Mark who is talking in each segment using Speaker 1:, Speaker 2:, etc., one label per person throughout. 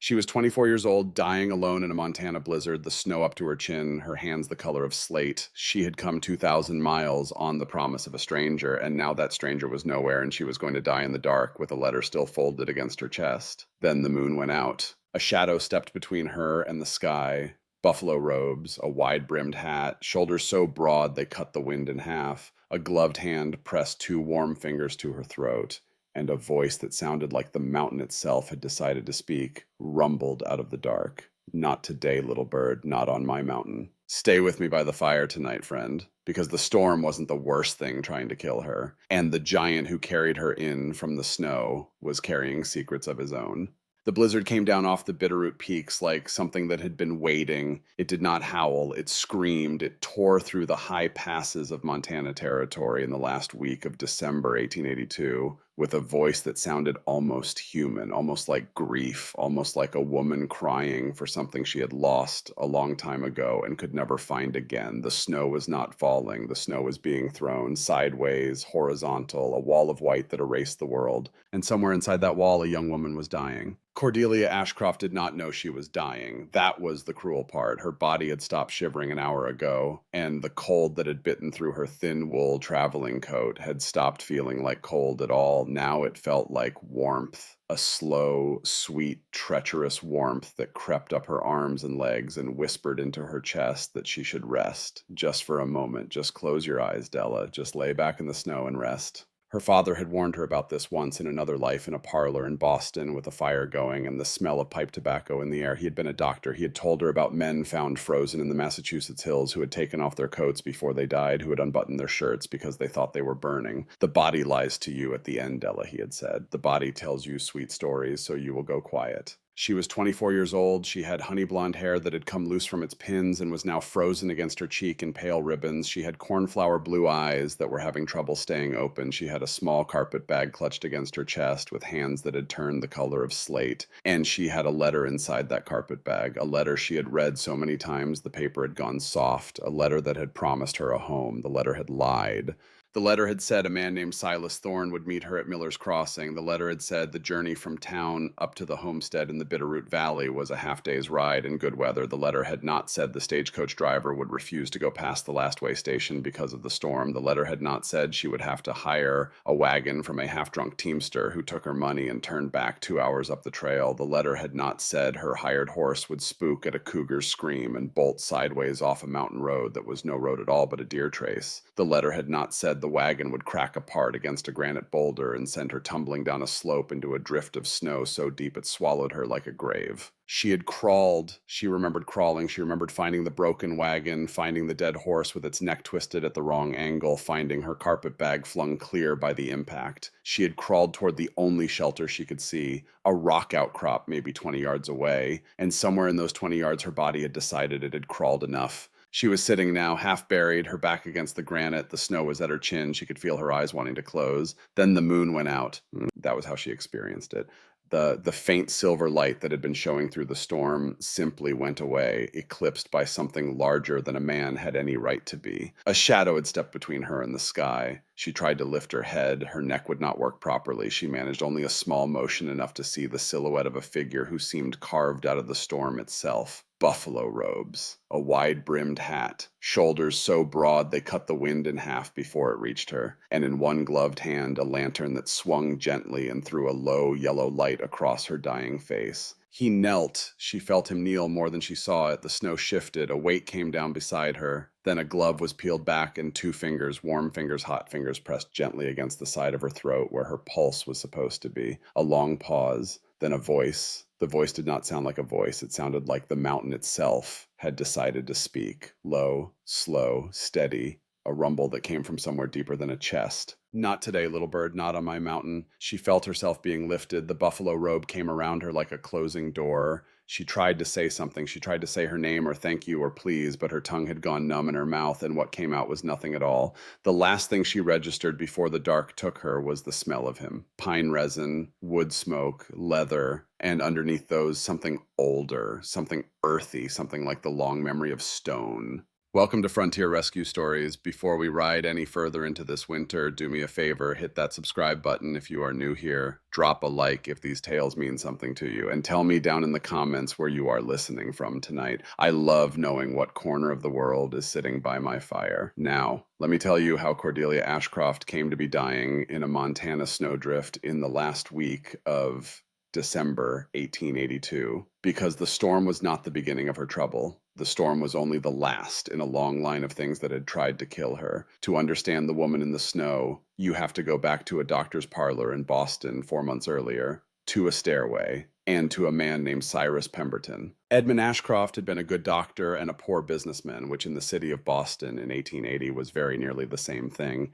Speaker 1: She was 24 years old, dying alone in a Montana blizzard, the snow up to her chin, her hands the color of slate. She had come 2,000 miles on the promise of a stranger, and now that stranger was nowhere, and she was going to die in the dark with a letter still folded against her chest. Then the moon went out. A shadow stepped between her and the sky. Buffalo robes, a wide-brimmed hat, shoulders so broad they cut the wind in half. A gloved hand pressed two warm fingers to her throat, and a voice that sounded like the mountain itself had decided to speak rumbled out of the dark. Not today, little bird, not on my mountain. Stay with me by the fire tonight, friend, because the storm wasn't the worst thing trying to kill her, and the giant who carried her in from the snow was carrying secrets of his own. The blizzard came down off the Bitterroot Peaks like something that had been waiting. It did not howl, it screamed, it tore through the high passes of Montana Territory in the last week of December 1882 with a voice that sounded almost human, almost like grief, almost like a woman crying for something she had lost a long time ago and could never find again. The snow was not falling, the snow was being thrown sideways, horizontal, a wall of white that erased the world. And somewhere inside that wall, a young woman was dying. Cordelia Ashcroft did not know she was dying. That was the cruel part. Her body had stopped shivering an hour ago, and the cold that had bitten through her thin wool traveling coat had stopped feeling like cold at all. Now it felt like warmth, a slow, sweet, treacherous warmth that crept up her arms and legs and whispered into her chest that she should rest, just for a moment. Just close your eyes, Della. Just lay back in the snow and rest. Her father had warned her about this once in another life in a parlor in Boston with a fire going and the smell of pipe tobacco in the air. He had been a doctor. He had told her about men found frozen in the Massachusetts hills who had taken off their coats before they died, who had unbuttoned their shirts because they thought they were burning. The body lies to you at the end, Della, he had said. The body tells you sweet stories, so you will go quiet. She was 24 years old. She had honey blonde hair that had come loose from its pins and was now frozen against her cheek in pale ribbons. She had cornflower blue eyes that were having trouble staying open. She had a small carpet bag clutched against her chest with hands that had turned the color of slate. And she had a letter inside that carpet bag, a letter she had read so many times the paper had gone soft, a letter that had promised her a home. The letter had lied. The letter had said a man named Silas Thorne would meet her at Miller's Crossing. The letter had said the journey from town up to the homestead in the Bitterroot Valley was a half-day's ride in good weather. The letter had not said the stagecoach driver would refuse to go past the last way station because of the storm. The letter had not said she would have to hire a wagon from a half-drunk teamster who took her money and turned back 2 hours up the trail. The letter had not said her hired horse would spook at a cougar's scream and bolt sideways off a mountain road that was no road at all but a deer trace. The letter had not said the wagon would crack apart against a granite boulder and send her tumbling down a slope into a drift of snow so deep it swallowed her like a grave. She had crawled. She remembered crawling. She remembered finding the broken wagon, finding the dead horse with its neck twisted at the wrong angle, finding her carpet bag flung clear by the impact. She had crawled toward the only shelter she could see, a rock outcrop maybe 20 yards away, and somewhere in those 20 yards her body had decided it had crawled enough. She was sitting now, half buried, her back against the granite. The snow was at her chin. She could feel her eyes wanting to close. Then the moon went out. That was how she experienced it. The faint silver light that had been showing through the storm simply went away, eclipsed by something larger than a man had any right to be. A shadow had stepped between her and the sky. She tried to lift her head. Her neck would not work properly. She managed only a small motion enough to see the silhouette of a figure who seemed carved out of the storm itself. Buffalo robes, a wide-brimmed hat, shoulders so broad they cut the wind in half before it reached her, and in one gloved hand a lantern that swung gently and threw a low yellow light across her dying face. He knelt. She felt him kneel more than she saw it. The snow shifted. A weight came down beside her. Then a glove was peeled back and two fingers, warm fingers, hot fingers, pressed gently against the side of her throat where her pulse was supposed to be. A long pause. Then a voice. The voice did not sound like a voice. It sounded like the mountain itself had decided to speak. Low, slow, steady. A rumble that came from somewhere deeper than a chest. Not today, little bird, not on my mountain. She felt herself being lifted. The buffalo robe came around her like a closing door. She tried to say something. She tried to say her name or thank you or please, but her tongue had gone numb in her mouth, and what came out was nothing at all. The last thing she registered before the dark took her was the smell of him. Pine resin, wood smoke, leather, and underneath those, something older, something earthy, something like the long memory of stone. Welcome to Frontier Rescue Stories. Before we ride any further into this winter, do me a favor, hit that subscribe button if you are new here. Drop a like if these tales mean something to you, and tell me down in the comments where you are listening from tonight. I love knowing what corner of the world is sitting by my fire. Now, let me tell you how Cordelia Ashcroft came to be dying in a Montana snowdrift in the last week of December 1882, because the storm was not the beginning of her trouble. The storm was only the last in a long line of things that had tried to kill her. To understand the woman in the snow, you have to go back to a doctor's parlor in Boston 4 months earlier, to a stairway, and to a man named Cyrus Pemberton. Edmund Ashcroft had been a good doctor and a poor businessman, which in the city of Boston in 1880 was very nearly the same thing.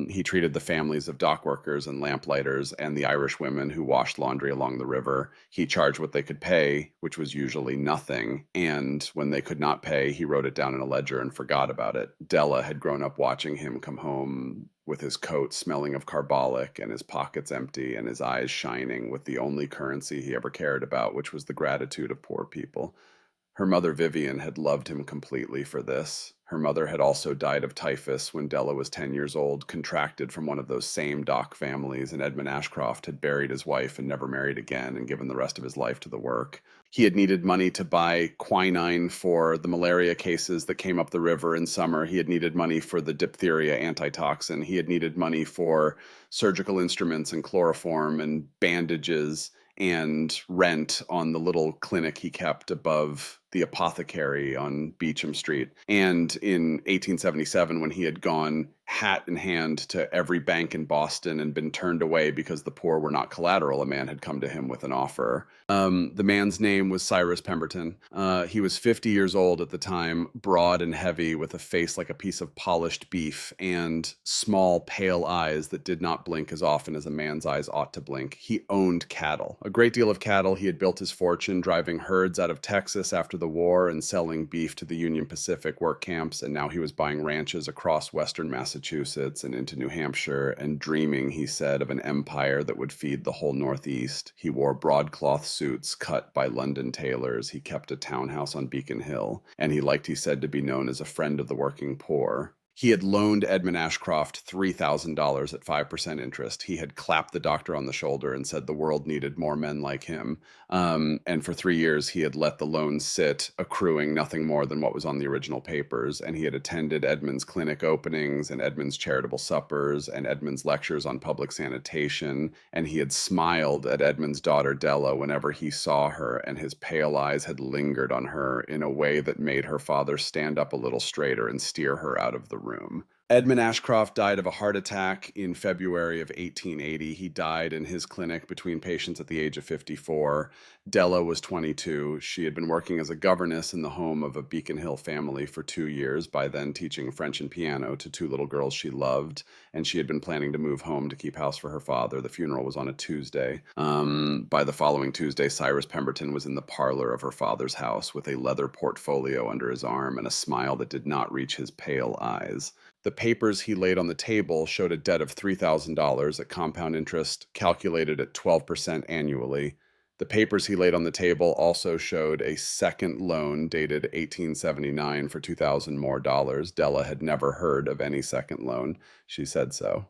Speaker 1: He treated the families of dock workers and lamplighters and the Irish women who washed laundry along the river. He charged what they could pay, which was usually nothing, and when they could not pay, he wrote it down in a ledger and forgot about it. Della had grown up watching him come home with his coat smelling of carbolic and his pockets empty and his eyes shining with the only currency he ever cared about, which was the gratitude of poor people. Her mother Vivian had loved him completely for this. Her mother had also died of typhus when Della was 10 years old, contracted from one of those same dock families, and Edmund Ashcroft had buried his wife and never married again and given the rest of his life to the work. He had needed money to buy quinine for the malaria cases that came up the river in summer. He had needed money for the diphtheria antitoxin. He had needed money for surgical instruments and chloroform and bandages and rent on the little clinic he kept above the apothecary on Beecham Street. And in 1877, when he had gone hat in hand to every bank in Boston and been turned away because the poor were not collateral, a man had come to him with an offer. The man's name was Cyrus Pemberton. He was 50 years old at the time, broad and heavy, with a face like a piece of polished beef and small, pale eyes that did not blink as often as a man's eyes ought to blink. He owned cattle, a great deal of cattle. He had built his fortune driving herds out of Texas after the war and selling beef to the Union Pacific work camps, and now he was buying ranches across western Massachusetts and into New Hampshire and dreaming, he said, of an empire that would feed the whole Northeast. He wore broadcloth suits cut by London tailors. He kept a townhouse on Beacon Hill, and he liked, he said, to be known as a friend of the working poor. He had loaned Edmund Ashcroft $3,000 at 5% interest. He had clapped the doctor on the shoulder and said the world needed more men like him. And for 3 years, he had let the loan sit, accruing nothing more than what was on the original papers. And he had attended Edmund's clinic openings and Edmund's charitable suppers and Edmund's lectures on public sanitation. And he had smiled at Edmund's daughter, Della, whenever he saw her, and his pale eyes had lingered on her in a way that made her father stand up a little straighter and steer her out of the room. Edmund Ashcroft died of a heart attack in February of 1880. He died in his clinic between patients at the age of 54. Della was 22. She had been working as a governess in the home of a Beacon Hill family for 2 years, by then teaching French and piano to 2 little girls she loved, and she had been planning to move home to keep house for her father. The funeral was on a Tuesday. By the following Tuesday, Cyrus Pemberton was in the parlor of her father's house with a leather portfolio under his arm and a smile that did not reach his pale eyes. The papers he laid on the table showed a debt of $3,000 at compound interest calculated at 12% annually. The papers he laid on the table also showed a second loan dated 1879 for $2,000 more. Della had never heard of any second loan. She said so.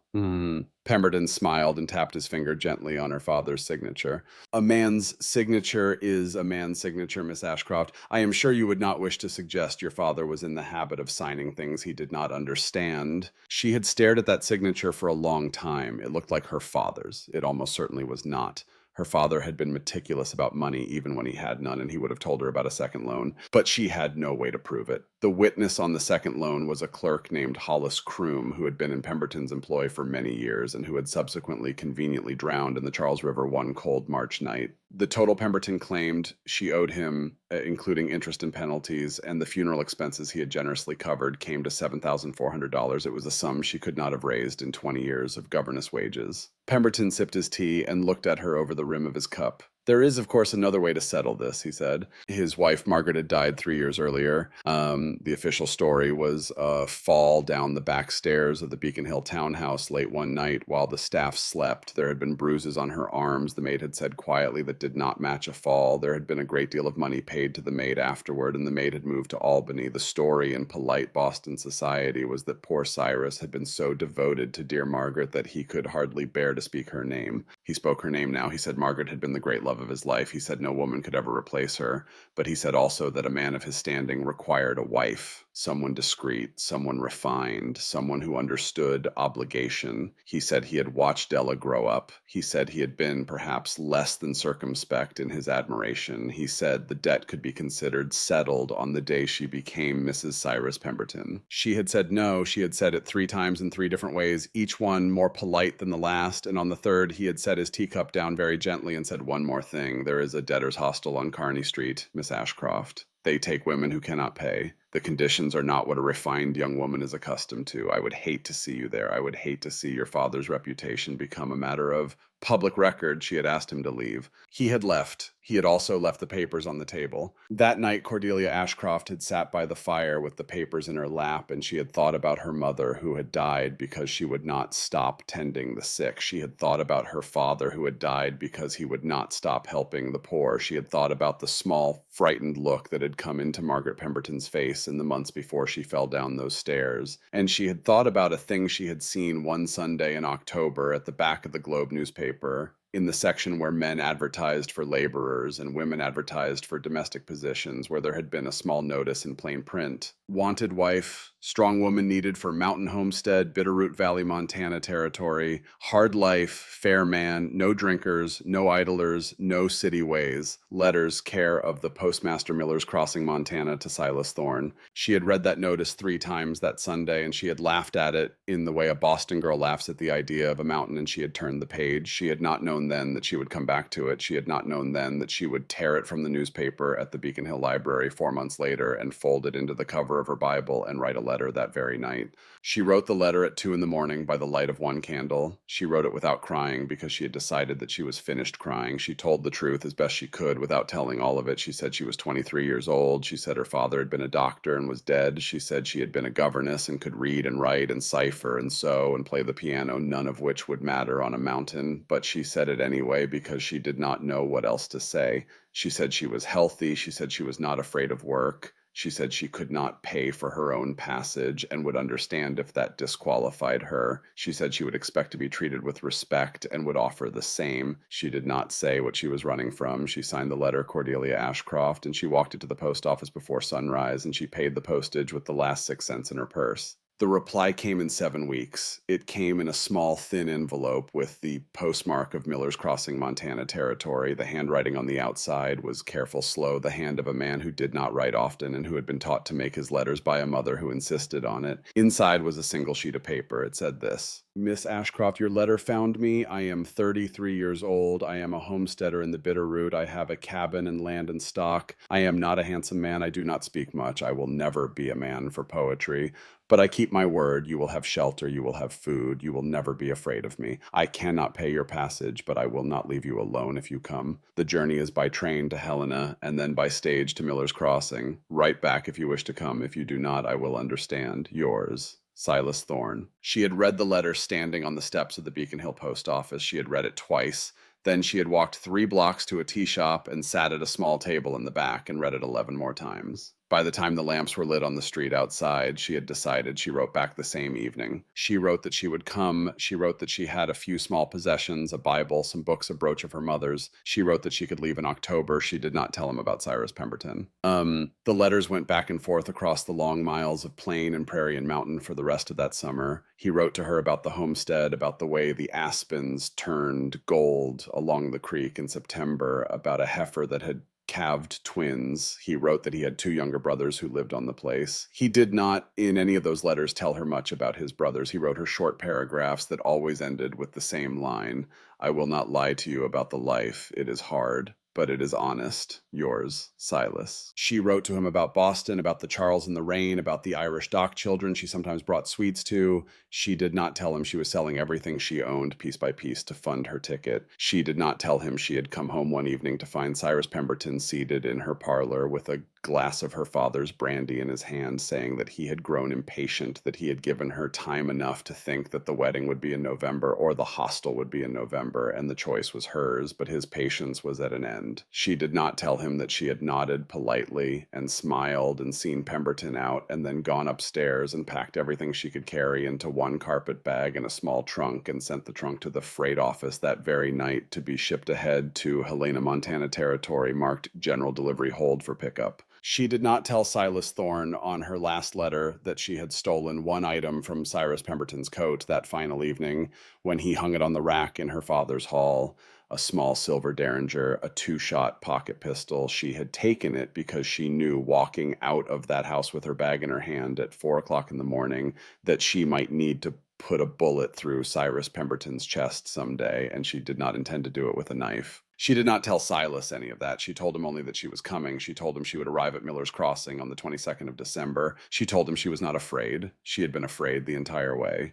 Speaker 1: Pemberton smiled and tapped his finger gently on her father's signature. A man's signature is a man's signature, Miss Ashcroft. I am sure you would not wish to suggest your father was in the habit of signing things he did not understand. She had stared at that signature for a long time. It looked like her father's. It almost certainly was not. Her father had been meticulous about money even when he had none, and he would have told her about a second loan, but she had no way to prove it. The witness on the second loan was a clerk named Hollis Croom, who had been in Pemberton's employ for many years and who had subsequently conveniently drowned in the Charles River one cold March night. The total Pemberton claimed she owed him, including interest and penalties, and the funeral expenses he had generously covered, came to $7,400. It was a sum she could not have raised in 20 years of governess wages. Pemberton sipped his tea and looked at her over the rim of his cup. There is, of course, another way to settle this, he said. His wife, Margaret, had died 3 years earlier. The official story was a fall down the back stairs of the Beacon Hill townhouse late one night while the staff slept. There had been bruises on her arms, the maid had said quietly, that did not match a fall. There had been a great deal of money paid to the maid afterward, and the maid had moved to Albany. The story in polite Boston society was that poor Cyrus had been so devoted to dear Margaret that he could hardly bear to speak her name. He spoke her name now. He said Margaret had been the great love of his life. He said no woman could ever replace her. But he said also that a man of his standing required a wife, someone discreet, someone refined, someone who understood obligation. He said he had watched Della grow up. He said he had been perhaps less than circumspect in his admiration. He said the debt could be considered settled on the day she became Mrs. Cyrus Pemberton. She had said no. She had said it 3 times in 3 different ways, each one more polite than the last, and on the third he had set his teacup down very gently and said, "One more thing. There is a debtor's hostel on Kearney Street, Miss Ashcroft. They take women who cannot pay. The conditions are not what a refined young woman is accustomed to. I would hate to see you there. I would hate to see your father's reputation become a matter of public record." She had asked him to leave. He had left. He had also left the papers on the table. That night, Cordelia Ashcroft had sat by the fire with the papers in her lap, and she had thought about her mother who had died because she would not stop tending the sick. She had thought about her father who had died because he would not stop helping the poor. She had thought about the small, frightened look that had come into Margaret Pemberton's face in the months before she fell down those stairs. And she had thought about a thing she had seen one Sunday in October at the back of the Globe newspaper, in the section where men advertised for laborers and women advertised for domestic positions, where there had been a small notice in plain print. Wanted wife, strong woman needed for Mountain Homestead, Bitterroot Valley, Montana territory, hard life, fair man, no drinkers, no idlers, no city ways. Letters, care of the Postmaster Miller's Crossing, Montana, to Silas Thorne. She had read that notice 3 times that Sunday, and she had laughed at it in the way a Boston girl laughs at the idea of a mountain, and she had turned the page. She had not known then that she would come back to it. She had not known then that she would tear it from the newspaper at the Beacon Hill Library 4 months later and fold it into the cover of her Bible and write a letter that very night. She wrote the letter at 2 in the morning by the light of one candle. She wrote it without crying because she had decided that she was finished crying. She told the truth as best she could without telling all of it. She said she was 23 years old. She said her father had been a doctor and was dead. She said she had been a governess and could read and write and cipher and sew and play the piano, none of which would matter on a mountain. But she said it anyway because she did not know what else to say. She said she was healthy. She said she was not afraid of work. She said she could not pay for her own passage and would understand if that disqualified her. She said she would expect to be treated with respect and would offer the same. She did not say what she was running from. She signed the letter Cordelia Ashcroft, and she walked it to the post office before sunrise, and she paid the postage with the last 6 cents in her purse. The reply came in 7 weeks. It came in a small, thin envelope with the postmark of Miller's Crossing, Montana territory. The handwriting on the outside was careful, slow, the hand of a man who did not write often and who had been taught to make his letters by a mother who insisted on it. Inside was a single sheet of paper. It said this: "Miss Ashcroft, your letter found me. I am 33 years old. I am a homesteader in the Bitterroot. I have a cabin and land and stock. I am not a handsome man. I do not speak much. I will never be a man for poetry. But I keep my word. You will have shelter. You will have food. You will never be afraid of me. I cannot pay your passage, but I will not leave you alone if you come. The journey is by train to Helena, and then by stage to Miller's Crossing. Write back if you wish to come. If you do not, I will understand. Yours, Silas Thorne." She had read the letter standing on the steps of the Beacon Hill post office. She had read it twice. Then she had walked 3 blocks to a tea shop and sat at a small table in the back and read it 11 more times. By the time the lamps were lit on the street outside, she had decided. She wrote back the same evening. She wrote that she would come. She wrote that she had a few small possessions, a Bible, some books, a brooch of her mother's. She wrote that she could leave in October. She did not tell him about Cyrus Pemberton. The letters went back and forth across the long miles of plain and prairie and mountain for the rest of that summer. He wrote to her about the homestead, about the way the aspens turned gold along the creek in September, about a heifer that had calved twins. He wrote that he had 2 younger brothers who lived on the place. He did not, in any of those letters, tell her much about his brothers. He wrote her short paragraphs that always ended with the same line: "I will not lie to you about the life. It is hard." but it is honest. Yours, Silas. She wrote to him about Boston, about the Charles in the Rain, about the Irish dock children she sometimes brought sweets to. She did not tell him she was selling everything she owned piece by piece to fund her ticket. She did not tell him she had come home one evening to find Cyrus Pemberton seated in her parlor with a glass of her father's brandy in his hand, saying that he had grown impatient, that he had given her time enough to think that the wedding would be in November or the hostel would be in November, and the choice was hers, but his patience was at an end. She did not tell him that she had nodded politely and smiled and seen Pemberton out, and then gone upstairs and packed everything she could carry into one carpet bag and a small trunk, and sent the trunk to the freight office that very night to be shipped ahead to Helena, Montana territory, marked General Delivery Hold for pickup. She did not tell Silas Thorne on her last letter that she had stolen one item from Cyrus Pemberton's coat that final evening when he hung it on the rack in her father's hall, a small silver derringer, a two-shot pocket pistol. She had taken it because she knew, walking out of that house with her bag in her hand at 4 o'clock in the morning, that she might need to put a bullet through Cyrus Pemberton's chest someday, and she did not intend to do it with a knife. She did not tell Silas any of that. She told him only that she was coming. She told him she would arrive at Miller's Crossing on the 22nd of December. She told him she was not afraid. She had been afraid the entire way.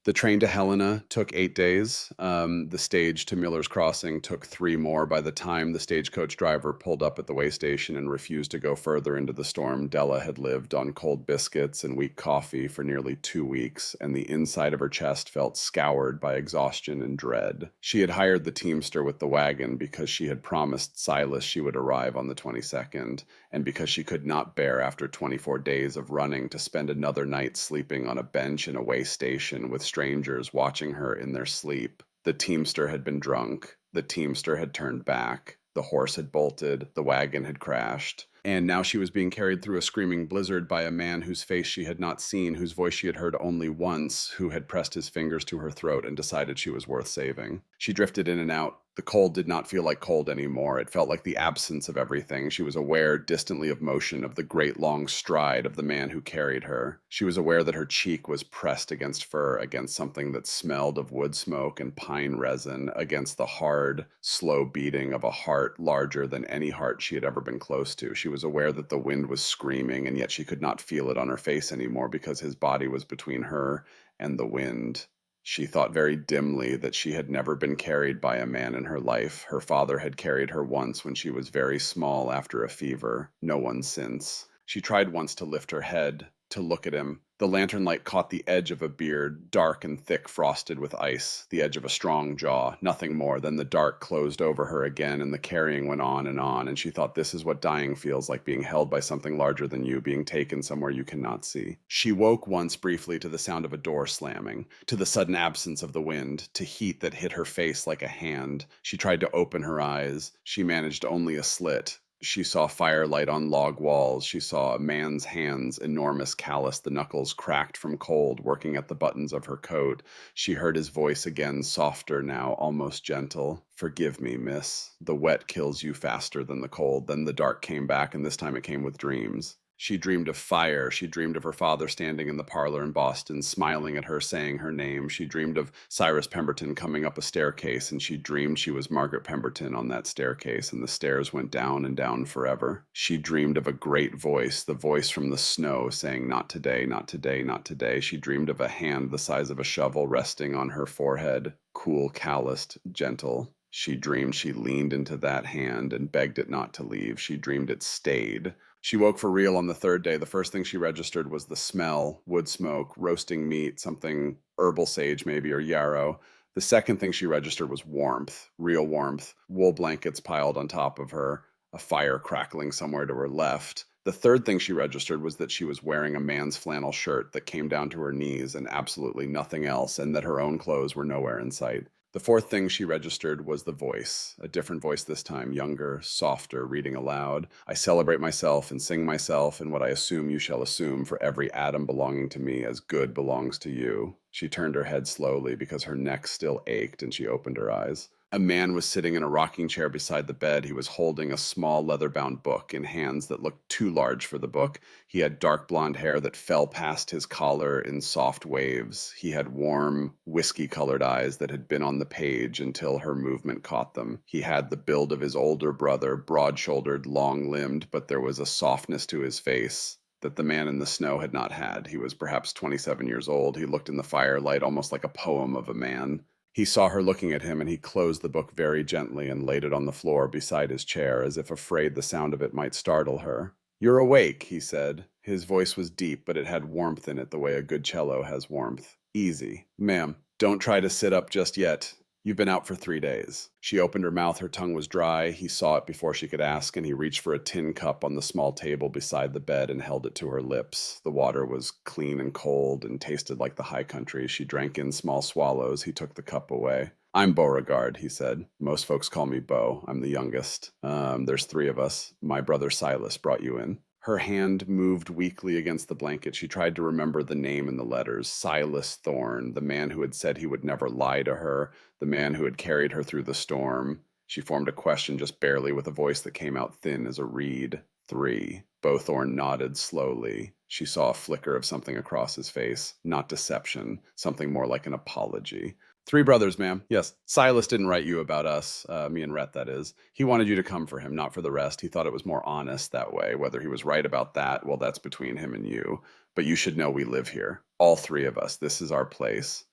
Speaker 1: The train to Helena took 8 days. The stage to Miller's Crossing took 3 more. By the time the stagecoach driver pulled up at the way station and refused to go further into the storm, Della had lived on cold biscuits and weak coffee for nearly 2 weeks, and the inside of her chest felt scoured by exhaustion and dread. She had hired the teamster with the wagon because she had promised Silas she would arrive on the 22nd, and because she could not bear, after 24 days of running, to spend another night sleeping on a bench in a way station with strangers watching her in their sleep. The teamster had been drunk. The teamster had turned back. The horse had bolted. The wagon had crashed. And now she was being carried through a screaming blizzard by a man whose face she had not seen, whose voice she had heard only once, who had pressed his fingers to her throat and decided she was worth saving. She drifted in and out. The cold did not feel like cold anymore. It felt like the absence of everything. She was aware distantly of motion, of the great long stride of the man who carried her. She was aware that her cheek was pressed against fur, against something that smelled of wood smoke and pine resin, against the hard, slow beating of a heart larger than any heart she had ever been close to. She was aware that the wind was screaming, and yet she could not feel it on her face anymore because his body was between her and the wind. She thought very dimly that she had never been carried by a man in her life. Her father had carried her once when she was very small after a fever. No one since. She tried once to lift her head, to look at him. The lantern light caught the edge of a beard, dark and thick, frosted with ice, the edge of a strong jaw, nothing more. Then the dark closed over her again, and the carrying went on, and she thought, this is what dying feels like, being held by something larger than you, being taken somewhere you cannot see. She woke once briefly to the sound of a door slamming, to the sudden absence of the wind, to heat that hit her face like a hand. She tried to open her eyes. She managed only a slit. She saw firelight on log walls. She saw a man's hands, enormous, callous, the knuckles cracked from cold, working at the buttons of her coat. She heard his voice again, softer now, almost gentle. Forgive me, miss. The wet kills you faster than the cold. Then the dark came back, and this time it came with dreams. She dreamed of fire. She dreamed of her father standing in the parlor in Boston, smiling at her, saying her name. She dreamed of Cyrus Pemberton coming up a staircase, and she dreamed she was Margaret Pemberton on that staircase, and the stairs went down and down forever. She dreamed of a great voice, the voice from the snow, saying, not today, not today, not today. She dreamed of a hand the size of a shovel resting on her forehead, cool, calloused, gentle. She dreamed she leaned into that hand and begged it not to leave. She dreamed it stayed. She woke for real on the third day. The first thing she registered was the smell, wood smoke, roasting meat, something herbal sage maybe, or yarrow. The second thing she registered was warmth, real warmth, wool blankets piled on top of her, a fire crackling somewhere to her left. The third thing she registered was that she was wearing a man's flannel shirt that came down to her knees and absolutely nothing else, and that her own clothes were nowhere in sight. The fourth thing she registered was the voice, a different voice this time, younger, softer, reading aloud. I celebrate myself and sing myself, and what I assume you shall assume, for every atom belonging to me as good belongs to you. She turned her head slowly because her neck still ached, and she opened her eyes. A man was sitting in a rocking chair beside the bed. He was holding a small leather-bound book in hands that looked too large for the book. He had dark blonde hair that fell past his collar in soft waves. He had warm, whiskey-colored eyes that had been on the page until her movement caught them. He had the build of his older brother, broad-shouldered, long-limbed, but there was a softness to his face that the man in the snow had not had. He was perhaps 27 years old. He looked in the firelight almost like a poem of a man. He saw her looking at him, and he closed the book very gently and laid it on the floor beside his chair, as if afraid the sound of it might startle her. "You're awake," he said. His voice was deep, but it had warmth in it the way a good cello has warmth. "Easy. Ma'am, don't try to sit up just yet. You've been out for 3 days." She opened her mouth. Her tongue was dry. He saw it before she could ask, and he reached for a tin cup on the small table beside the bed and held it to her lips. The water was clean and cold and tasted like the high country. She drank in small swallows. He took the cup away. "I'm Beauregard," he said. "Most folks call me Beau. I'm the youngest. There's 3 of us. My brother Silas brought you in." Her hand moved weakly against the blanket. She tried to remember the name and the letters. Silas Thorne, the man who had said he would never lie to her, the man who had carried her through the storm. She formed a question just barely with a voice that came out thin as a reed. 3. Beau Thorne nodded slowly. She saw a flicker of something across his face. Not deception, something more like an apology. 3 brothers, ma'am. Yes, Silas didn't write you about us, me and Rhett, that is. He wanted you to come for him, not for the rest. He thought it was more honest that way. Whether he was right about that, well, that's between him and you. But you should know we live here. All 3 of us. This is our place.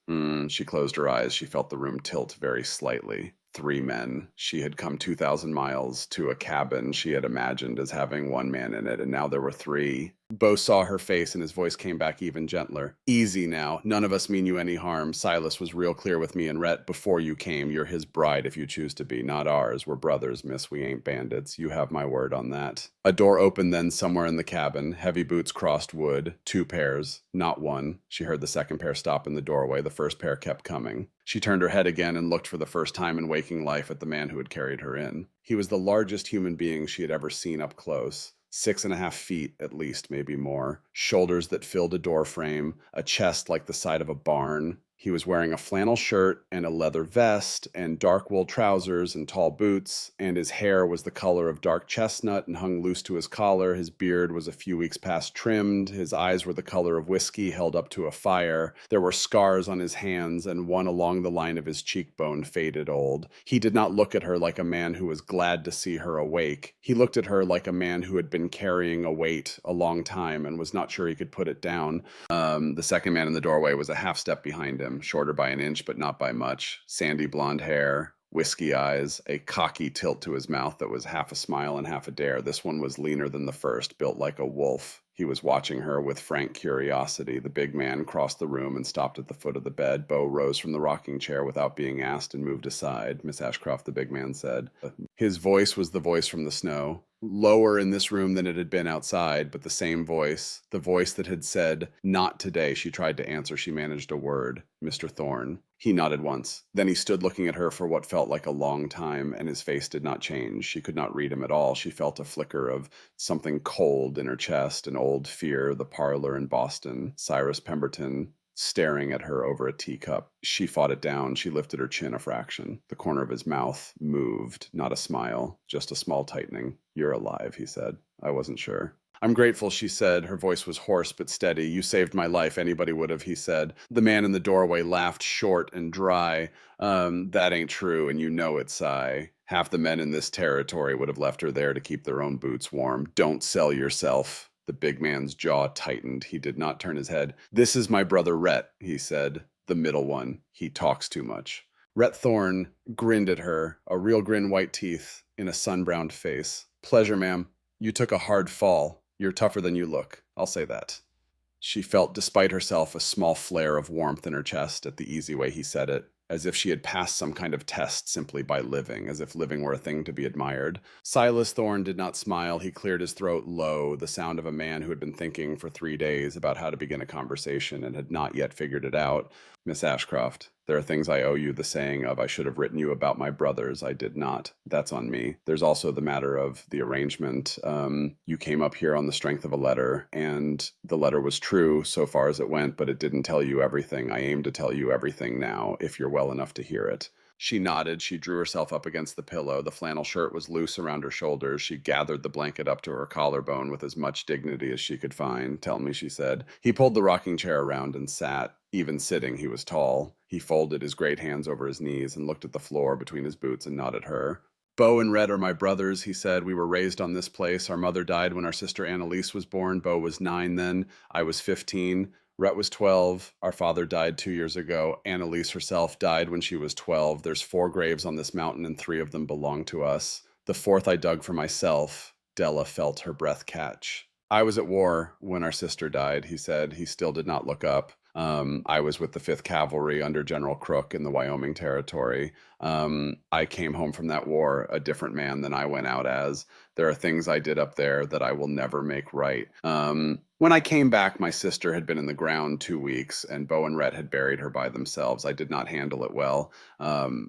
Speaker 1: She closed her eyes. She felt the room tilt very slightly. 3 men. She had come 2,000 miles to a cabin she had imagined as having 1 man in it, and now there were 3. Beau saw her face, and his voice came back even gentler. "Easy now. None of us mean you any harm. Silas was real clear with me and Rhett before you came. You're his bride if you choose to be, not ours. We're brothers, miss. We ain't bandits. You have my word on that." A door opened then somewhere in the cabin. Heavy boots crossed wood. 2 pairs, not 1. She heard the second pair stop in the doorway. The first pair kept coming. She turned her head again and looked for the first time in waking life at the man who had carried her in. He was the largest human being she had ever seen up close. 6.5 feet, at least, maybe more. Shoulders that filled a door frame, a chest like the side of a barn. He was wearing a flannel shirt and a leather vest and dark wool trousers and tall boots, and his hair was the color of dark chestnut and hung loose to his collar. His beard was a few weeks past trimmed. His eyes were the color of whiskey held up to a fire. There were scars on his hands, and one along the line of his cheekbone, faded old. He did not look at her like a man who was glad to see her awake. He looked at her like a man who had been carrying a weight a long time and was not sure he could put it down. The second man in the doorway was a half step behind him, shorter by an inch, but not by much. Sandy blonde hair, whiskey eyes, a cocky tilt to his mouth that was half a smile and half a dare. This one was leaner than the first, built like a wolf. He was watching her with frank curiosity. The big man crossed the room and stopped at the foot of the bed. Beau rose from the rocking chair without being asked and moved aside. "Miss Ashcroft," the big man said. His voice was the voice from the snow. Lower in this room than it had been outside, but the same voice. The voice that had said, "Not today." She tried to answer. She managed a word. "Mr. Thorne." He nodded once. Then he stood looking at her for what felt like a long time, and his face did not change. She could not read him at all. She felt a flicker of something cold in her chest, an old fear, the parlor in Boston, Cyrus Pemberton staring at her over a teacup. She fought it down. She lifted her chin a fraction. The corner of his mouth moved, not a smile, just a small tightening. "You're alive," he said. "I wasn't sure." "I'm grateful," she said. Her voice was hoarse but steady. "You saved my life. Anybody would have," he said. The man in the doorway laughed short and dry. That ain't true, and you know it, Cy. Half the men in this territory would have left her there to keep their own boots warm. Don't sell yourself." The big man's jaw tightened. He did not turn his head. "This is my brother Rhett," he said. "The middle one. He talks too much." Rhett Thorne grinned at her, a real grin, white teeth, in a sun-browned face. "Pleasure, ma'am. You took a hard fall. You're tougher than you look. I'll say that." She felt, despite herself, a small flare of warmth in her chest at the easy way he said it, as if she had passed some kind of test simply by living, as if living were a thing to be admired. Silas Thorne did not smile. He cleared his throat low, the sound of a man who had been thinking for 3 days about how to begin a conversation and had not yet figured it out. "Miss Ashcroft, there are things I owe you the saying of, I should have written you about my brothers. I did not. That's on me. There's also the matter of the arrangement. You came up here on the strength of a letter, and the letter was true so far as it went, but it didn't tell you everything. I aim to tell you everything now, if you're well enough to hear it." She nodded. She drew herself up against the pillow. The flannel shirt was loose around her shoulders. She gathered the blanket up to her collarbone with as much dignity as she could find. "Tell me," she said. He pulled the rocking chair around and sat. Even sitting, he was tall. He folded his great hands over his knees and looked at the floor between his boots and nodded her. "Bo and Red are my brothers," he said. "We were raised on this place. Our mother died when our sister Annalise was born. Bo was 9 then. I was 15. Rhett was 12. Our father died 2 years ago. Annalise herself died when she was 12. There's 4 graves on this mountain, and 3 of them belong to us. The fourth I dug for myself." Della felt her breath catch. "I was at war when our sister died," he said. He still did not look up. "I was with the 5th Cavalry under General Crook in the Wyoming Territory. I came home from that war a different man than I went out as. There are things I did up there that I will never make right. When I came back, my sister had been in the ground 2 weeks, and Bo and Rhett had buried her by themselves. I did not handle it well.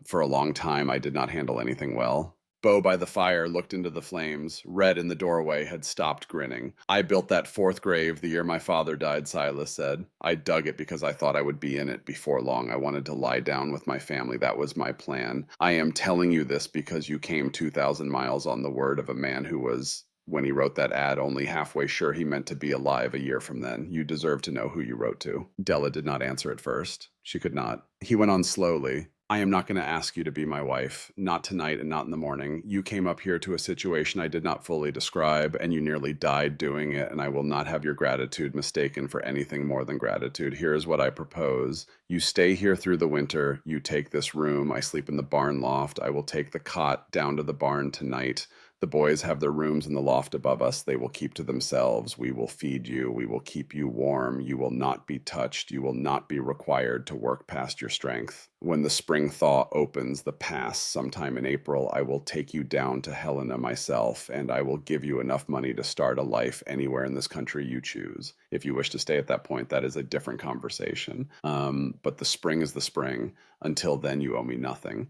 Speaker 1: For a long time, I did not handle anything well." Bo by the fire looked into the flames. Red in the doorway had stopped grinning. "I built that 4th grave the year my father died," Silas said. "I dug it because I thought I would be in it before long. I wanted to lie down with my family. That was my plan. I am telling you this because you came 2,000 miles on the word of a man who was, when he wrote that ad, only halfway sure he meant to be alive a year from then. You deserve to know who you wrote to." Della did not answer at first. She could not. He went on slowly. "I am not going to ask you to be my wife. Not tonight and not in the morning. You came up here to a situation I did not fully describe, and you nearly died doing it, and I will not have your gratitude mistaken for anything more than gratitude. Here is what I propose. You stay here through the winter. You take this room. I sleep in the barn loft. I will take the cot down to the barn tonight. The boys have their rooms in the loft above us. They will keep to themselves. We will feed you. We will keep you warm. You will not be touched. You will not be required to work past your strength. When the spring thaw opens the pass sometime in April, I will take you down to Helena myself, and I will give you enough money to start a life anywhere in this country you choose. If you wish to stay at that point, that is a different conversation. But the spring is the spring. Until then, you owe me nothing.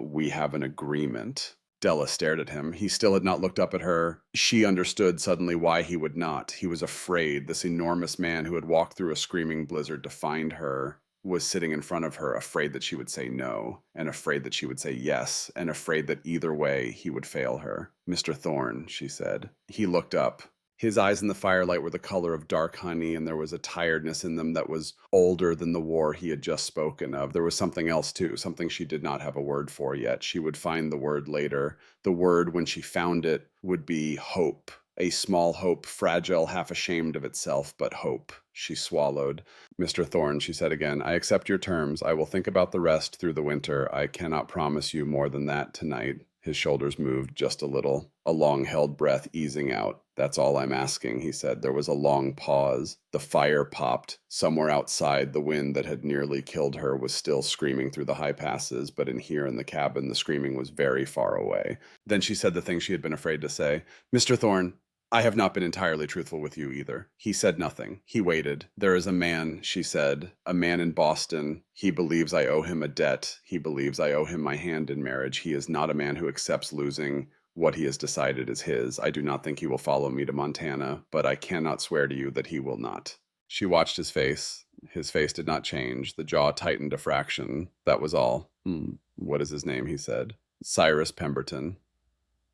Speaker 1: We have an agreement." Della stared at him. He still had not looked up at her. She understood suddenly why he would not. He was afraid. This enormous man who had walked through a screaming blizzard to find her was sitting in front of her, afraid that she would say no, and afraid that she would say yes, and afraid that either way he would fail her. "Mr. Thorne," she said. He looked up. His eyes in the firelight were the color of dark honey, and there was a tiredness in them that was older than the war he had just spoken of. There was something else, too, something she did not have a word for yet. She would find the word later. The word, when she found it, would be hope. A small hope, fragile, half ashamed of itself, but hope. She swallowed. "Mr. Thorne," she said again, "I accept your terms. I will think about the rest through the winter. I cannot promise you more than that tonight." His shoulders moved just a little, a long-held breath easing out. "That's all I'm asking," he said. There was a long pause. The fire popped. Somewhere outside, the wind that had nearly killed her was still screaming through the high passes, but in here in the cabin, the screaming was very far away. Then she said the thing she had been afraid to say. "Mr. Thorne, I have not been entirely truthful with you either." He said nothing. He waited. "There is a man," she said, "a man in Boston. He believes I owe him a debt. He believes I owe him my hand in marriage. He is not a man who accepts losing what he has decided is his. I do not think he will follow me to Montana, but I cannot swear to you that he will not." She watched his face. His face did not change. The jaw tightened a fraction. That was all. "What is his name?" he said. "Cyrus Pemberton."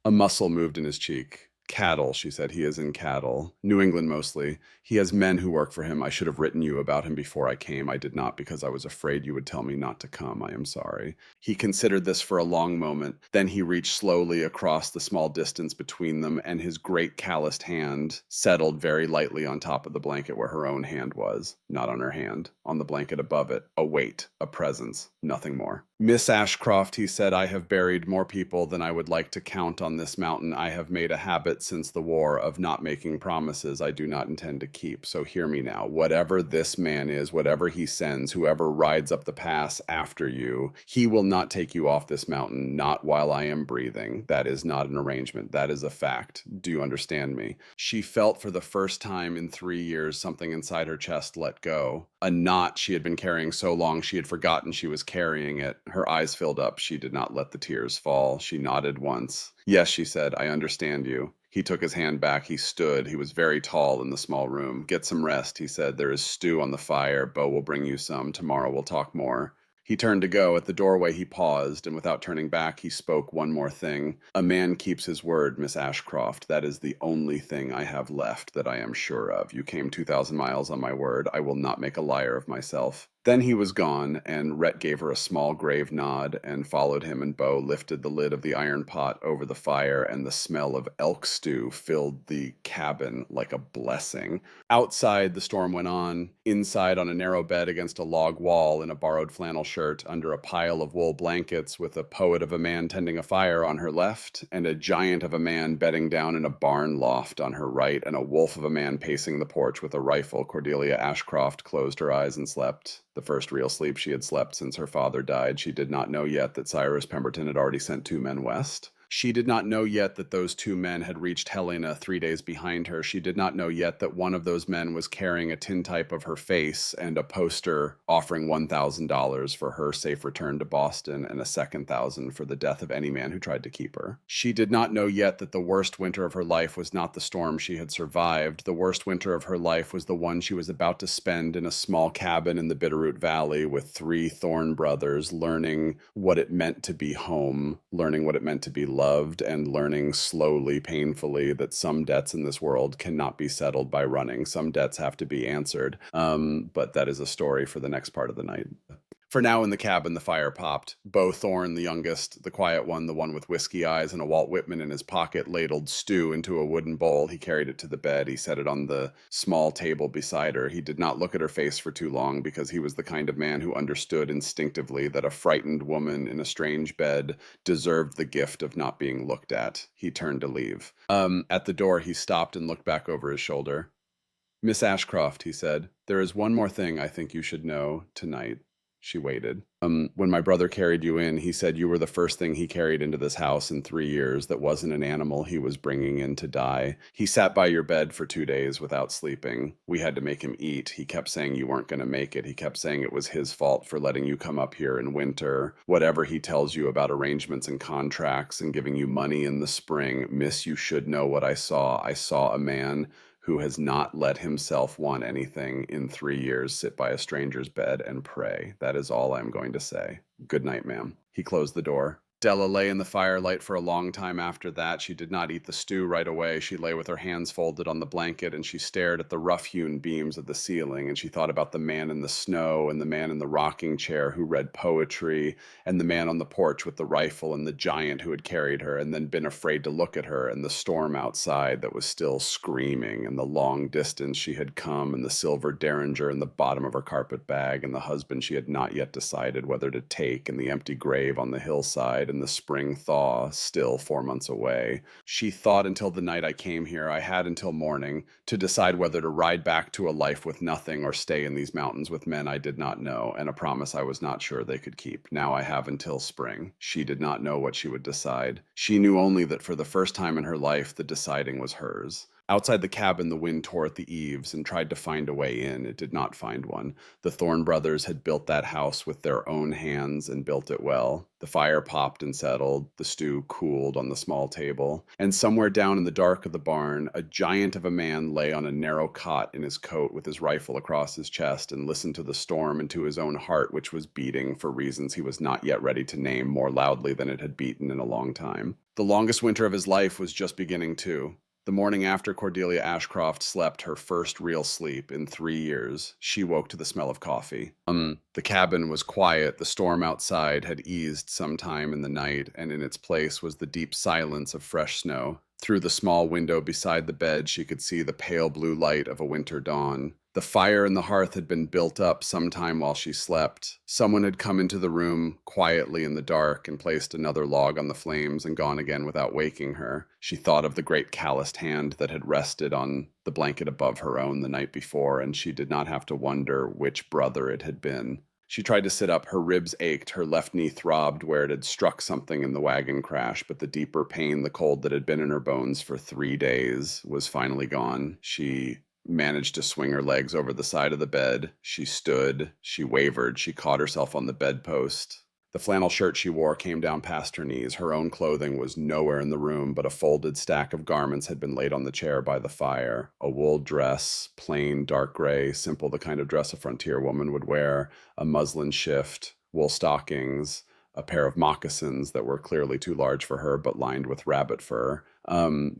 Speaker 1: A muscle moved in his cheek. "Cattle," she said. "He is in cattle. New England mostly. He has men who work for him. I should have written you about him before I came. I did not because I was afraid you would tell me not to come. I am sorry." He considered this for a long moment. Then he reached slowly across the small distance between them, and his great calloused hand settled very lightly on top of the blanket where her own hand was. Not on her hand. On the blanket above it. A weight. A presence. Nothing more. "Miss Ashcroft," he said, "I have buried more people than I would like to count on this mountain. I have made a habit since the war of not making promises I do not intend to keep. So hear me now. Whatever this man is, whatever he sends, whoever rides up the pass after you, he will not take you off this mountain, not while I am breathing. That is not an arrangement. That is a fact. Do you understand me?" She felt for the first time in 3 years something inside her chest let go. A knot she had been carrying so long she had forgotten she was carrying it. Her eyes filled up. She did not let the tears fall. She nodded once. "Yes," she said, "I understand you." He took his hand back. He stood. He was very tall in the small room. "Get some rest," he said. "There is stew on the fire. Bo will bring you some. Tomorrow we'll talk more." He turned to go. At the doorway, he paused, and without turning back, he spoke one more thing. A man keeps his word, Miss Ashcroft. That is the only thing I have left that I am sure of. You came 2,000 miles on my word. I will not make a liar of myself. Then he was gone, and Rhett gave her a small grave nod and followed him, and Bo lifted the lid of the iron pot over the fire, and the smell of elk stew filled the cabin like a blessing. Outside, the storm went on. Inside, on a narrow bed against a log wall in a borrowed flannel shirt, under a pile of wool blankets, with a poet of a man tending a fire on her left, and a giant of a man bedding down in a barn loft on her right, and a wolf of a man pacing the porch with a rifle, Cordelia Ashcroft closed her eyes and slept. The first real sleep she had slept since her father died. She did not know yet that Cyrus Pemberton had already sent 2 men west. She did not know yet that those 2 men had reached Helena 3 days behind her. She did not know yet that one of those men was carrying a tintype of her face and a poster offering $1,000 for her safe return to Boston and a second thousand for the death of any man who tried to keep her. She did not know yet that the worst winter of her life was not the storm she had survived. The worst winter of her life was the one she was about to spend in a small cabin in the Bitterroot Valley with 3 Thorne brothers, learning what it meant to be home, learning what it meant to be loved, and learning slowly, painfully, that some debts in this world cannot be settled by running. Some debts have to be answered. But that is a story for the next part of the night. For now, in the cabin, the fire popped. Bo Thorne, the youngest, the quiet one, the one with whiskey eyes and a Walt Whitman in his pocket, ladled stew into a wooden bowl. He carried it to the bed. He set it on the small table beside her. He did not look at her face for too long, because he was the kind of man who understood instinctively that a frightened woman in a strange bed deserved the gift of not being looked at. He turned to leave. At the door, he stopped and looked back over his shoulder. "Miss Ashcroft," he said, "there is one more thing I think you should know tonight." She waited. When my brother carried you in, he said you were the first thing he carried into this house in 3 years that wasn't an animal he was bringing in to die. He sat by your bed for 2 days without sleeping. We had to make him eat. He kept saying you weren't going to make it. He kept saying it was his fault for letting you come up here in winter. Whatever he tells you about arrangements and contracts and giving you money in the spring, miss, you should know what I saw. I saw a man who has not let himself want anything in 3 years sit by a stranger's bed and pray. That is all I'm going to say. Good night, ma'am. He closed the door. Della lay in the firelight for a long time after that. She did not eat the stew right away. She lay with her hands folded on the blanket, and she stared at the rough-hewn beams of the ceiling, and she thought about the man in the snow and the man in the rocking chair who read poetry, and the man on the porch with the rifle, and the giant who had carried her and then been afraid to look at her, and the storm outside that was still screaming, and the long distance she had come, and the silver derringer in the bottom of her carpetbag, and the husband she had not yet decided whether to take, and the empty grave on the hillside, and the spring thaw still 4 months away. She thought, until the night I came here, I had until morning to decide whether to ride back to a life with nothing or stay in these mountains with men I did not know, and a promise I was not sure they could keep. Now I have until spring. She did not know what she would decide. She knew only that for the first time in her life, the deciding was hers. Outside the cabin, the wind tore at the eaves and tried to find a way in. It did not find one. The Thorne brothers had built that house with their own hands and built it well. The fire popped and settled. The stew cooled on the small table. And somewhere down in the dark of the barn, a giant of a man lay on a narrow cot in his coat with his rifle across his chest and listened to the storm and to his own heart, which was beating, for reasons he was not yet ready to name, more loudly than it had beaten in a long time. The longest winter of his life was just beginning, too. The morning after Cordelia Ashcroft slept her first real sleep in 3 years, she woke to the smell of coffee. The cabin was quiet. The storm outside had eased sometime in the night, and in its place was the deep silence of fresh snow. Through the small window beside the bed, she could see the pale blue light of a winter dawn. The fire in the hearth had been built up some time while she slept. Someone had come into the room quietly in the dark and placed another log on the flames and gone again without waking her. She thought of the great calloused hand that had rested on the blanket above her own the night before, and she did not have to wonder which brother it had been. She tried to sit up. Her ribs ached. Her left knee throbbed where it had struck something in the wagon crash, but the deeper pain, the cold that had been in her bones for 3 days, was finally gone. She managed to swing her legs over the side of the bed. She stood. She wavered. She caught herself on the bedpost. The flannel shirt she wore came down past her knees. Her own clothing was nowhere in the room, but a folded stack of garments had been laid on the chair by the fire. A wool dress, plain, dark gray, simple, the kind of dress a frontier woman would wear, a muslin shift, wool stockings, a pair of moccasins that were clearly too large for her but lined with rabbit fur.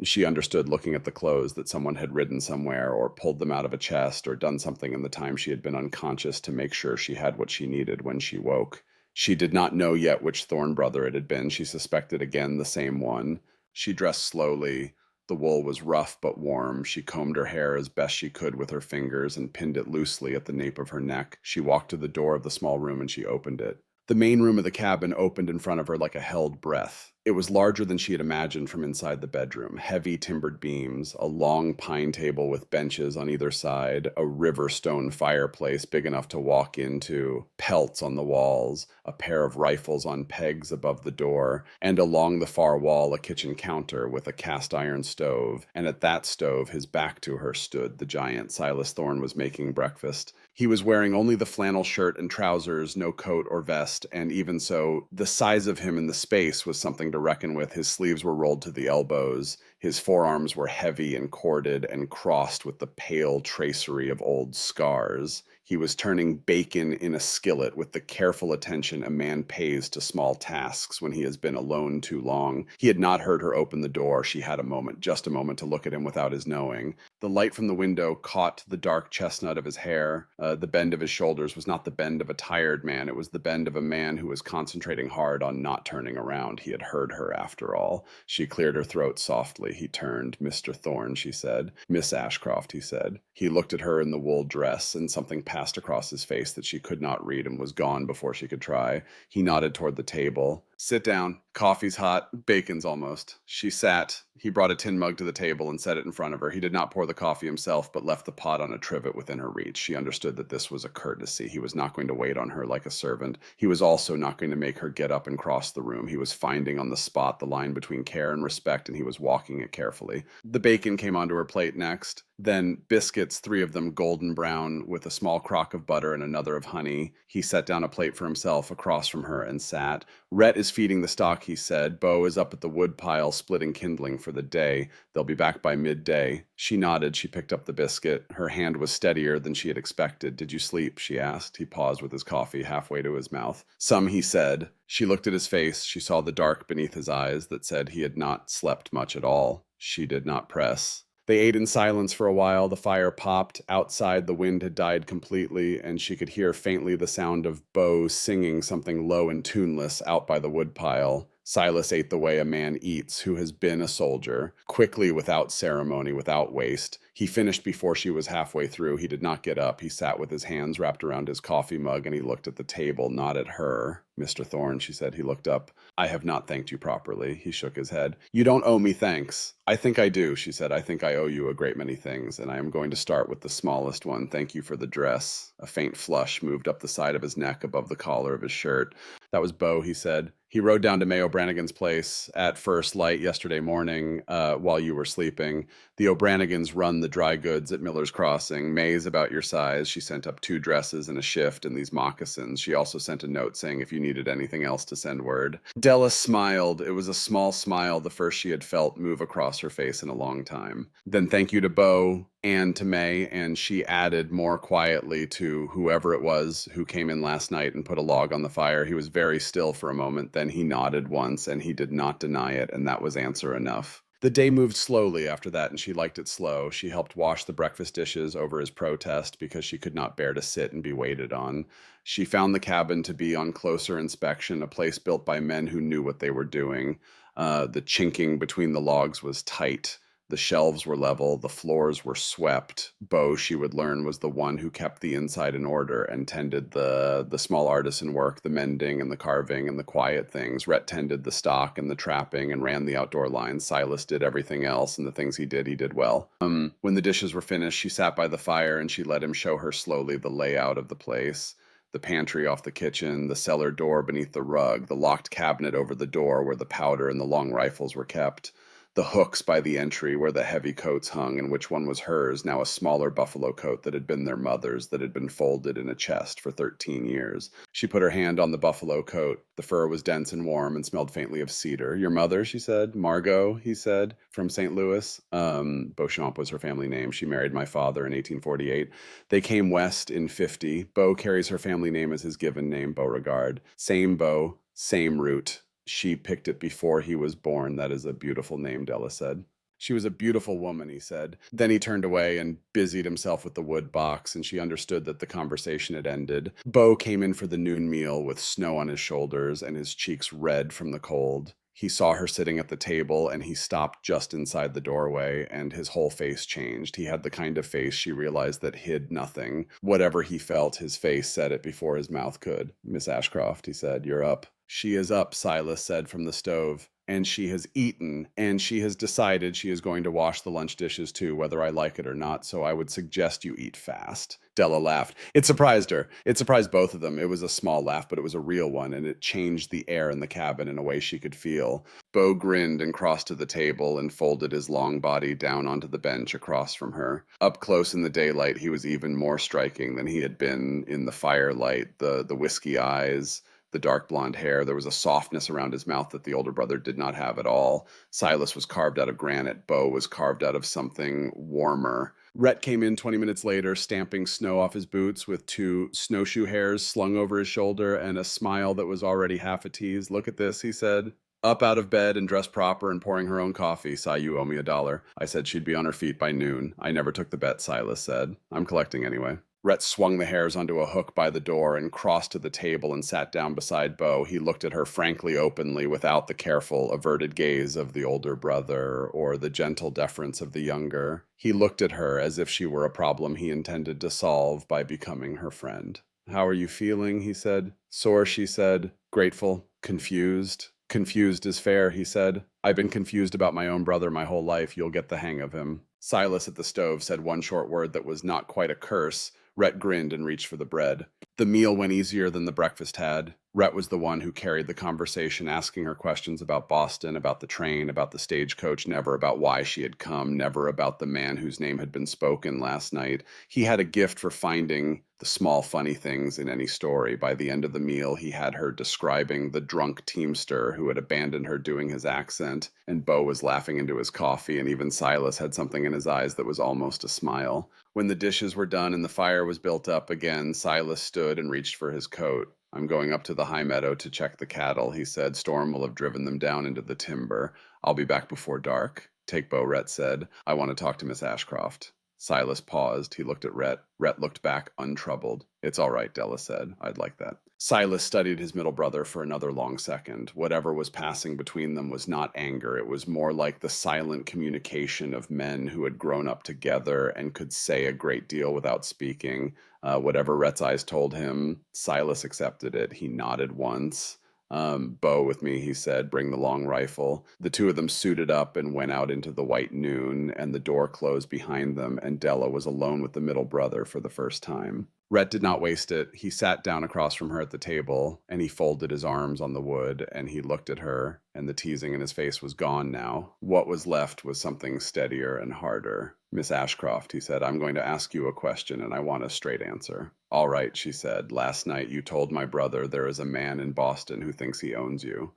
Speaker 1: She understood looking at the clothes that someone had ridden somewhere or pulled them out of a chest or done something in the time she had been unconscious to make sure she had what she needed when she woke. She did not know yet which Thorn brother it had been. She suspected again the same one. She dressed slowly. The wool was rough but warm. She combed her hair as best she could with her fingers and pinned it loosely at the nape of her neck. She walked to the door of the small room and she opened it. The main room of the cabin opened in front of her like a held breath. It was larger than she had imagined from inside the bedroom. Heavy timbered beams, a long pine table with benches on either side, a river stone fireplace big enough to walk into, pelts on the walls, a pair of rifles on pegs above the door, and along the far wall a kitchen counter with a cast iron stove, and at that stove, his back to her, stood the giant. Silas Thorne was making breakfast. He was wearing only the flannel shirt and trousers, no coat or vest, and even so, the size of him in the space was something to reckon with. His sleeves were rolled to the elbows. His forearms were heavy and corded and crossed with the pale tracery of old scars. He was turning bacon in a skillet with the careful attention a man pays to small tasks when he has been alone too long. He had not heard her open the door. She had a moment, just a moment, to look at him without his knowing. The light from the window caught the dark chestnut of his hair. The bend of his shoulders was not the bend of a tired man. It was the bend of a man who was concentrating hard on not turning around. He had heard her after all. She cleared her throat softly. He turned. "Mr. Thorne," she said. "Miss Ashcroft," he said. He looked at her in the wool dress, and something passed across his face that she could not read and was gone before she could try. He nodded toward the table. "Sit down. Coffee's hot. Bacon's almost." She sat. He brought a tin mug to the table and set it in front of her. He did not pour the coffee himself, but left the pot on a trivet within her reach. She understood that this was a courtesy. He was not going to wait on her like a servant. He was also not going to make her get up and cross the room. He was finding on the spot the line between care and respect, and he was walking it carefully. The bacon came onto her plate next. Then biscuits, 3 of them golden brown, with a small crock of butter and another of honey. He set down a plate for himself across from her and sat. "Rhett is feeding the stock," he said. "Bo is up at the wood pile splitting kindling for the day. They'll be back by midday." She nodded. She picked up the biscuit. Her hand was steadier than she had expected. "Did you sleep?" she asked. He paused with his coffee halfway to his mouth. "Some," he said. She looked at his face. She saw the dark beneath his eyes that said he had not slept much at all. She did not press. They ate in silence for a while. The fire popped. Outside, the wind had died completely, and she could hear faintly the sound of Bo singing something low and tuneless out by the woodpile. Silas ate the way a man eats who has been a soldier, quickly, without ceremony, without waste. He finished before she was halfway through. He did not get up. He sat with his hands wrapped around his coffee mug, and he looked at the table, not at her. "Mr. Thorne," she said. He looked up. "I have not thanked you properly." He shook his head. "You don't owe me thanks." "I think I do," she said. "I think I owe you a great many things, and I am going to start with the smallest one. Thank you for the dress." A faint flush moved up the side of his neck above the collar of his shirt. "That was Bo," he said. "He rode down to May O'Branigan's place at first light yesterday morning while you were sleeping. The O'Branigans run the dry goods at Miller's Crossing. May's about your size. She sent up 2 dresses and a shift and these moccasins. She also sent a note saying if you needed anything else to send word." Della smiled. It was a small smile, the first she had felt move across her face in a long time. "Then thank you to Bo and to May," and she added more quietly to whoever it was who came in last night and put a log on the fire. He was very still for a moment. Then he nodded once, and he did not deny it, and that was answer enough. The day moved slowly after that, and she liked it slow. She helped wash the breakfast dishes over his protest because she could not bear to sit and be waited on. She found the cabin to be on closer inspection, a place built by men who knew what they were doing. The chinking between the logs was tight. The shelves were level, the floors were swept. Bo, she would learn, was the one who kept the inside in order and tended the small artisan work, the mending and the carving and the quiet things. Rhett tended the stock and the trapping and ran the outdoor lines. Silas did everything else, and the things he did well. When the dishes were finished, she sat by the fire and she let him show her slowly the layout of the place. The pantry off the kitchen, the cellar door beneath the rug, the locked cabinet over the door where the powder and the long rifles were kept. The hooks by the entry where the heavy coats hung and which one was hers, now a smaller buffalo coat that had been their mother's, that had been folded in a chest for 13 years. She put her hand on the buffalo coat. The fur was dense and warm and smelled faintly of cedar. Your mother, she said. Margot, he said, from St. Louis. Beauchamp was her family name. She married my father in 1848. They came west in 50. Beau carries her family name as his given name, Beauregard. Same Beau, same root. She picked it before he was born. That is a beautiful name, Della said. She was a beautiful woman, he said. Then he turned away and busied himself with the wood box, and she understood that the conversation had ended. Beau came in for the noon meal with snow on his shoulders and his cheeks red from the cold. He saw her sitting at the table, and he stopped just inside the doorway, and his whole face changed. He had the kind of face she realized that hid nothing. Whatever he felt, his face said it before his mouth could. Miss Ashcroft, he said, you're up. She is up, Silas said from the stove. And she has eaten, and she has decided she is going to wash the lunch dishes too, whether I like it or not, so I would suggest you eat fast. Della laughed. It surprised her. It surprised both of them. It was a small laugh, but it was a real one, and it changed the air in the cabin in a way she could feel. Beau grinned and crossed to the table and folded his long body down onto the bench across from her. Up close in the daylight, he was even more striking than he had been in the firelight, the whiskey eyes, the dark blonde hair. There was a softness around his mouth that the older brother did not have at all. Silas was carved out of granite. Beau was carved out of something warmer. Rhett came in 20 minutes later, stamping snow off his boots with 2 snowshoe hairs slung over his shoulder and a smile that was already half a tease. Look at this, he said. Up out of bed and dressed proper and pouring her own coffee. Si, you owe me $1. I said she'd be on her feet by noon. I never took the bet, Silas said. I'm collecting anyway. Rhett swung the hairs onto a hook by the door and crossed to the table and sat down beside Beau. He looked at her frankly, openly, without the careful, averted gaze of the older brother or the gentle deference of the younger. He looked at her as if she were a problem he intended to solve by becoming her friend. How are you feeling? He said. Sore, she said. Grateful. Confused. Confused is fair, he said. I've been confused about my own brother my whole life. You'll get the hang of him. Silas at the stove said one short word that was not quite a curse. Rhett grinned and reached for the bread. The meal went easier than the breakfast had. Rhett was the one who carried the conversation, asking her questions about Boston, about the train, about the stagecoach, never about why she had come, never about the man whose name had been spoken last night. He had a gift for finding the small funny things in any story. By the end of the meal, he had her describing the drunk teamster who had abandoned her doing his accent, and Beau was laughing into his coffee, and even Silas had something in his eyes that was almost a smile. When the dishes were done and the fire was built up again, Silas stood and reached for his coat. I'm going up to the high meadow to check the cattle, he said. Storm will have driven them down into the timber. I'll be back before dark. Take Beau, Rhett said. I want to talk to Miss Ashcroft. Silas paused. He looked at Rhett. Rhett looked back, untroubled. It's all right, Della said. I'd like that. Silas studied his middle brother for another long second. Whatever was passing between them was not anger. It was more like the silent communication of men who had grown up together and could say a great deal without speaking. Whatever Rhett's eyes told him, Silas accepted it. He nodded once. Beau with me, he said, bring the long rifle. The two of them suited up and went out into the white noon, and the door closed behind them, and Della was alone with the middle brother for the first time. Rhett did not waste it. He sat down across from her at the table, and he folded his arms on the wood, and he looked at her, and the teasing in his face was gone now. What was left was something steadier and harder. Miss Ashcroft, he said, I'm going to ask you a question, and I want a straight answer. All right, she said. Last night you told my brother there is a man in Boston who thinks he owns you.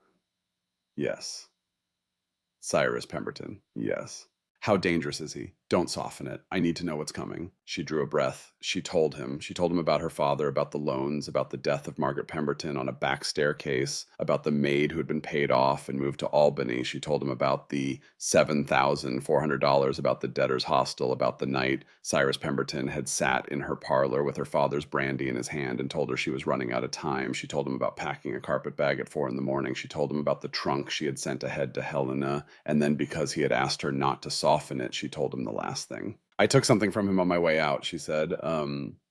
Speaker 1: Yes. Cyrus Pemberton. Yes. How dangerous is he? Don't soften it. I need to know what's coming. She drew a breath. She told him. She told him about her father, about the loans, about the death of Margaret Pemberton on a back staircase, about the maid who had been paid off and moved to Albany. She told him about the $7,400, about the debtor's hostel, about the night Cyrus Pemberton had sat in her parlor with her father's brandy in his hand and told her she was running out of time. She told him about packing a carpetbag at 4 a.m. She told him about the trunk she had sent ahead to Helena, and then because he had asked her not to soften it, she told him the last thing. I took something from him on my way out, she said.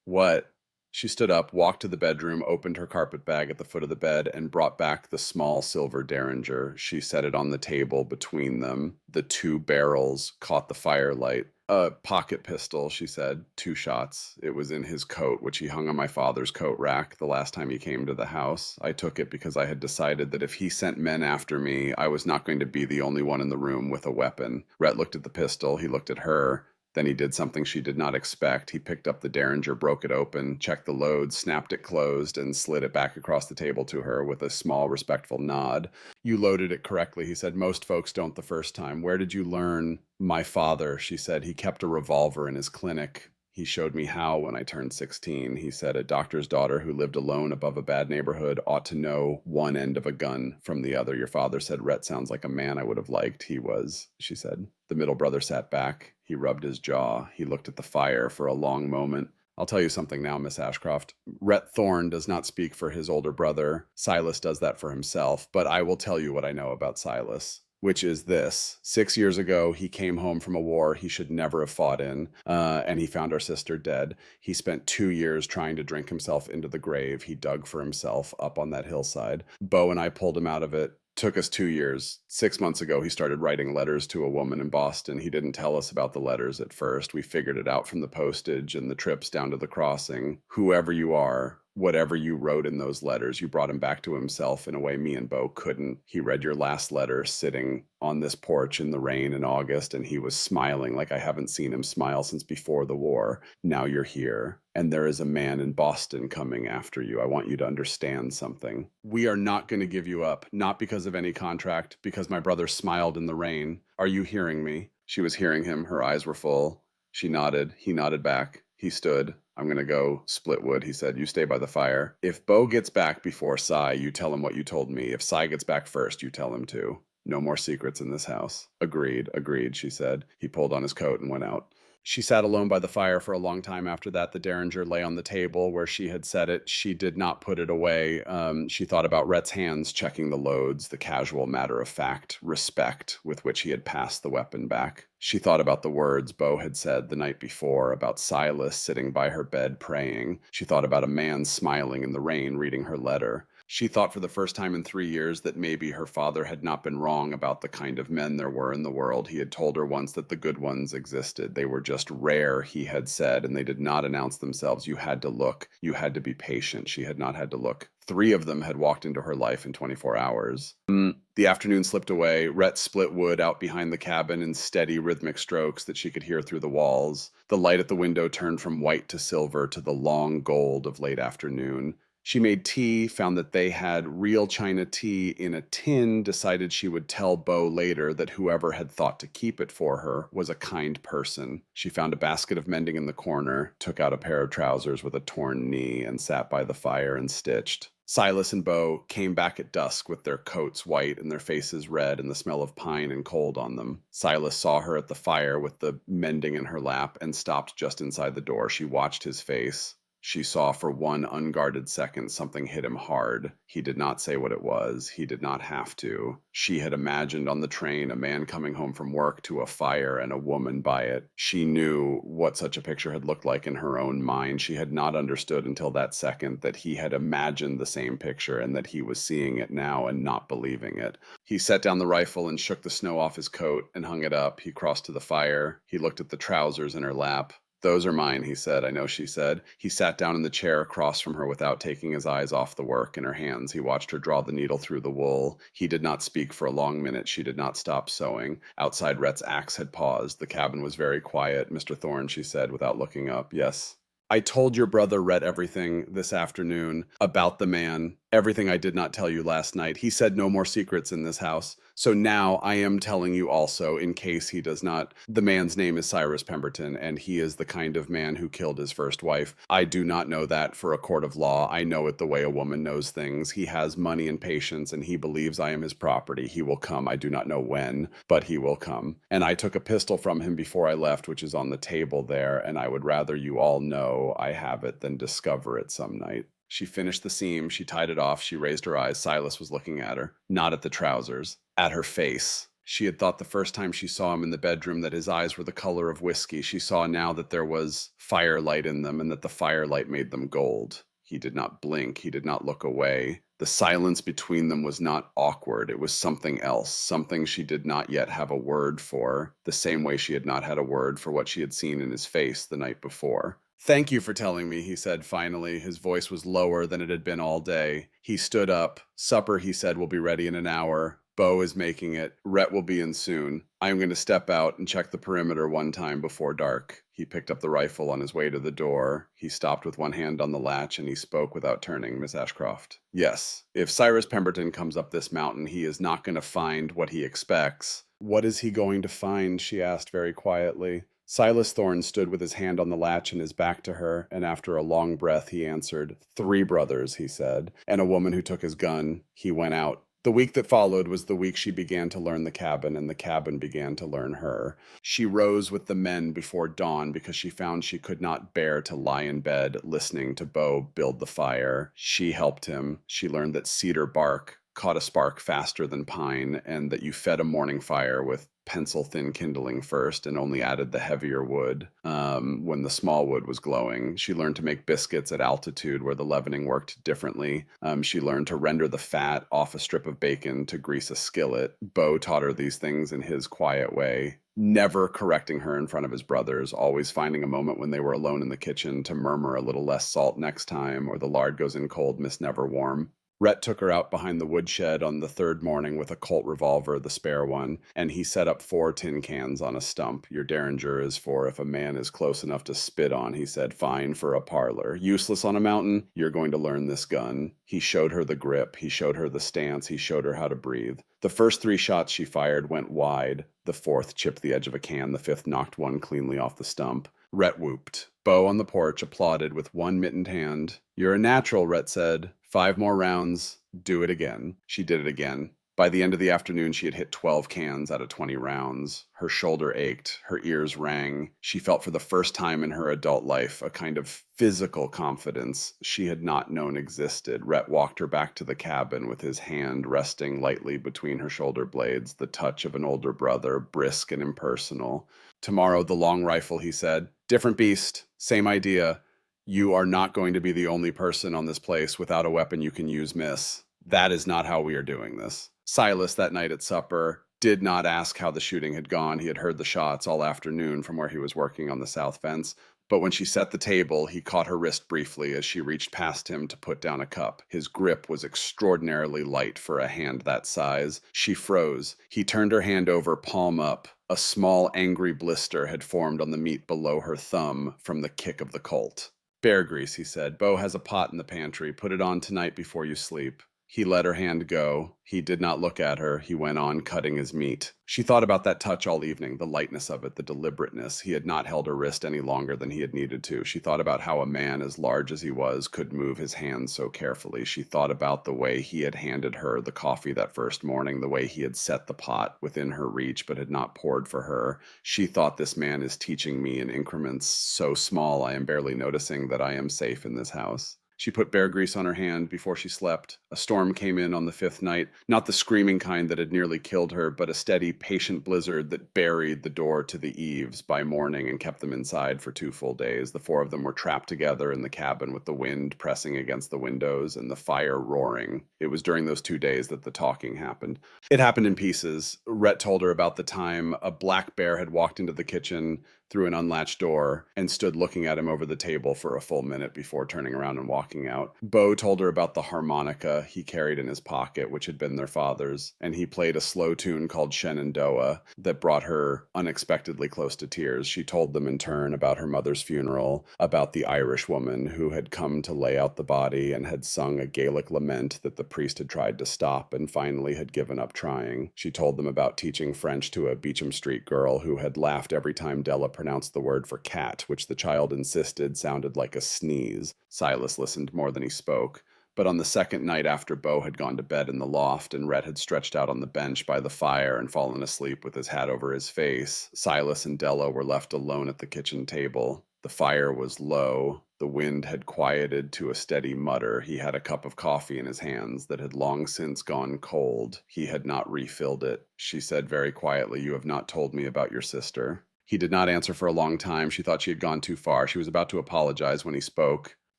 Speaker 1: What? She stood up, walked to the bedroom, opened her carpet bag at the foot of the bed, and brought back the small silver derringer. She set it on the table between them. The two barrels caught the firelight. A pocket pistol, she said, 2 shots. It was in his coat, which he hung on my father's coat rack the last time he came to the house. I took it because I had decided that if he sent men after me, I was not going to be the only one in the room with a weapon. Rhett looked at the pistol. He looked at her. Then he did something she did not expect. He picked up the derringer, broke it open, checked the load, snapped it closed, and slid it back across the table to her with a small, respectful nod. You loaded it correctly, he said. Most folks don't the first time. Where did you learn? My father, she said. He kept a revolver in his clinic. He showed me how when I turned 16. He said a doctor's daughter who lived alone above a bad neighborhood ought to know one end of a gun from the other. Your father said Rhett sounds like a man I would have liked. He was, she said. The middle brother sat back. He rubbed his jaw. He looked at the fire for a long moment. I'll tell you something now, Miss Ashcroft. Rhett Thorne does not speak for his older brother. Silas does that for himself, but I will tell you what I know about Silas, which is this. 6 years ago, he came home from a war he should never have fought in, and he found our sister dead. He spent 2 years trying to drink himself into the grave he dug for himself up on that hillside. Bo and I pulled him out of it. Took us 2 years. 6 months ago, he started writing letters to a woman in Boston. He didn't tell us about the letters at first. We figured it out from the postage and the trips down to the crossing. Whoever you are, whatever you wrote in those letters, you brought him back to himself in a way me and Bo couldn't. He read your last letter sitting on this porch in the rain in August, and he was smiling like I haven't seen him smile since before the war. Now you're here, and there is a man in Boston coming after you. I want you to understand something. We are not going to give you up, not because of any contract, because my brother smiled in the rain. Are you hearing me? She was hearing him. Her eyes were full. She nodded. He nodded back. He stood. I'm going to go split wood, he said. You stay by the fire. If Bo gets back before Cy, you tell him what you told me. If Cy gets back first, you tell him too. No more secrets in this house. Agreed, agreed, she said. He pulled on his coat and went out. She sat alone by the fire for a long time after that. The derringer lay on the table where she had set it. She did not put it away. She thought about Rhett's hands checking the loads, the casual matter-of-fact respect with which he had passed the weapon back. She thought about the words Bo had said the night before, about Silas sitting by her bed praying. She thought about a man smiling in the rain reading her letter. She thought for the first time in 3 years that maybe her father had not been wrong about the kind of men there were in the world. He had told her once that the good ones existed. They were just rare, he had said, and they did not announce themselves. You had to look. You had to be patient. She had not had to look. 3 of them had walked into her life in 24 hours. The afternoon slipped away. Rhett split wood out behind the cabin in steady, rhythmic strokes that she could hear through the walls. The light at the window turned from white to silver to the long gold of late afternoon. She made tea, found that they had real China tea in a tin, decided she would tell Bo later that whoever had thought to keep it for her was a kind person. She found a basket of mending in the corner, took out a pair of trousers with a torn knee, and sat by the fire and stitched. Silas and Bo came back at dusk with their coats white and their faces red and the smell of pine and cold on them. Silas saw her at the fire with the mending in her lap and stopped just inside the door. She watched his face. She saw for one unguarded second something hit him hard. He did not say what it was. He did not have to. She had imagined on the train a man coming home from work to a fire and a woman by it. She knew what such a picture had looked like in her own mind. She had not understood until that second that he had imagined the same picture and that he was seeing it now and not believing it. He set down the rifle and shook the snow off his coat and hung it up. He crossed to the fire. He looked at the trousers in her lap. Those are mine, he said. I know, she said. He sat down in the chair across from her without taking his eyes off the work in her hands. He watched her draw the needle through the wool. He did not speak for a long minute. She did not stop sewing. Outside, Rhett's axe had paused. The cabin was very quiet. Mr. Thorne, she said, without looking up. Yes. I told your brother Rhett everything this afternoon about the man, everything I did not tell you last night. He said no more secrets in this house. So now I am telling you also, in case he does not. The man's name is Cyrus Pemberton, and he is the kind of man who killed his first wife. I do not know that for a court of law. I know it the way a woman knows things. He has money and patience, and he believes I am his property. He will come. I do not know when, but he will come. And I took a pistol from him before I left, which is on the table there, and I would rather you all know I have it than discover it some night. She finished the seam. She tied it off. She raised her eyes. Silas was looking at her, not at the trousers, at her face. She had thought the first time she saw him in the bedroom that his eyes were the color of whiskey. She saw now that there was firelight in them and that the firelight made them gold. He did not blink. He did not look away. The silence between them was not awkward. It was something else, something she did not yet have a word for, the same way she had not had a word for what she had seen in his face the night before. "Thank you for telling me," he said finally. His voice was lower than it had been all day. He stood up. "Supper," he said, "will be ready in an hour. Bo is making it. Rhett will be in soon. I am going to step out and check the perimeter one time before dark." He picked up the rifle on his way to the door. He stopped with one hand on the latch and he spoke without turning. "Miss Ashcroft." "Yes. If Cyrus Pemberton comes up this mountain, he is not going to find what he expects." "What is he going to find?" she asked very quietly. Silas Thorne stood with his hand on the latch and his back to her, and after a long breath he answered. "3 brothers," he said, "and a woman who took his gun." He went out. The week that followed was the week she began to learn the cabin, and the cabin began to learn her. She rose with the men before dawn because she found she could not bear to lie in bed listening to Bo build the fire. She helped him. She learned that cedar bark caught a spark faster than pine, and that you fed a morning fire with pencil-thin kindling first and only added the heavier wood when the small wood was glowing. She learned to make biscuits at altitude where the leavening worked differently. She learned to render the fat off a strip of bacon to grease a skillet. Bo taught her these things in his quiet way, never correcting her in front of his brothers, always finding a moment when they were alone in the kitchen to murmur a little less salt next time, or the lard goes in cold, Miss Never Warm. Rhett took her out behind the woodshed on the 3rd morning with a Colt revolver, the spare one, and he set up 4 tin cans on a stump. "Your derringer is for if a man is close enough to spit on," he said. "Fine for a parlor. Useless on a mountain? You're going to learn this gun." He showed her the grip. He showed her the stance. He showed her how to breathe. The first 3 shots she fired went wide. The 4th chipped the edge of a can. The 5th knocked one cleanly off the stump. Rhett whooped. Bo on the porch applauded with one mittened hand. "You're a natural," Rhett said. 5 more rounds. Do it again." She did it again. By the end of the afternoon, she had hit 12 cans out of 20 rounds. Her shoulder ached. Her ears rang. She felt for the first time in her adult life a kind of physical confidence she had not known existed. Rhett walked her back to the cabin with his hand resting lightly between her shoulder blades, the touch of an older brother, brisk and impersonal. "Tomorrow, the long rifle," he said. "Different beast. Same idea. You are not going to be the only person on this place without a weapon you can use, miss. That is not how we are doing this." Silas, that night at supper, did not ask how the shooting had gone. He had heard the shots all afternoon from where he was working on the south fence. But when she set the table, he caught her wrist briefly as she reached past him to put down a cup. His grip was extraordinarily light for a hand that size. She froze. He turned her hand over, palm up. A small, angry blister had formed on the meat below her thumb from the kick of the Colt. "Bear grease," he said. "Bo has a pot in the pantry. Put it on tonight before you sleep." He let her hand go. He did not look at her. He went on cutting his meat. She thought about that touch all evening, the lightness of it, the deliberateness. He had not held her wrist any longer than he had needed to. She thought about how a man as large as he was could move his hands so carefully. She thought about the way he had handed her the coffee that first morning, the way he had set the pot within her reach but had not poured for her. She thought, this man is teaching me in increments so small I am barely noticing that I am safe in this house. She put bear grease on her hand before she slept. A storm came in on the 5th night, not the screaming kind that had nearly killed her, but a steady, patient blizzard that buried the door to the eaves by morning and kept them inside for 2 full days. The 4 of them were trapped together in the cabin with the wind pressing against the windows and the fire roaring. It was during those 2 days that the talking happened. It happened in pieces. Rhett told her about the time a black bear had walked into the kitchen through an unlatched door and stood looking at him over the table for a full minute before turning around and walking out. Bo told her about the harmonica he carried in his pocket, which had been their father's, and he played a slow tune called Shenandoah that brought her unexpectedly close to tears. She told them in turn about her mother's funeral, about the Irish woman who had come to lay out the body and had sung a Gaelic lament that the priest had tried to stop and finally had given up trying. She told them about teaching French to a Beecham Street girl who had laughed every time Della pronounced the word for cat, which the child insisted sounded like a sneeze. Silas listened more than he spoke. But on the second night after Bo had gone to bed in the loft and Rhett had stretched out on the bench by the fire and fallen asleep with his hat over his face, Silas and Della were left alone at the kitchen table. The fire was low. The wind had quieted to a steady mutter. He had a cup of coffee in his hands that had long since gone cold. He had not refilled it. She said very quietly, "You have not told me about your sister." He did not answer for a long time. She thought she had gone too far. She was about to apologize when he spoke.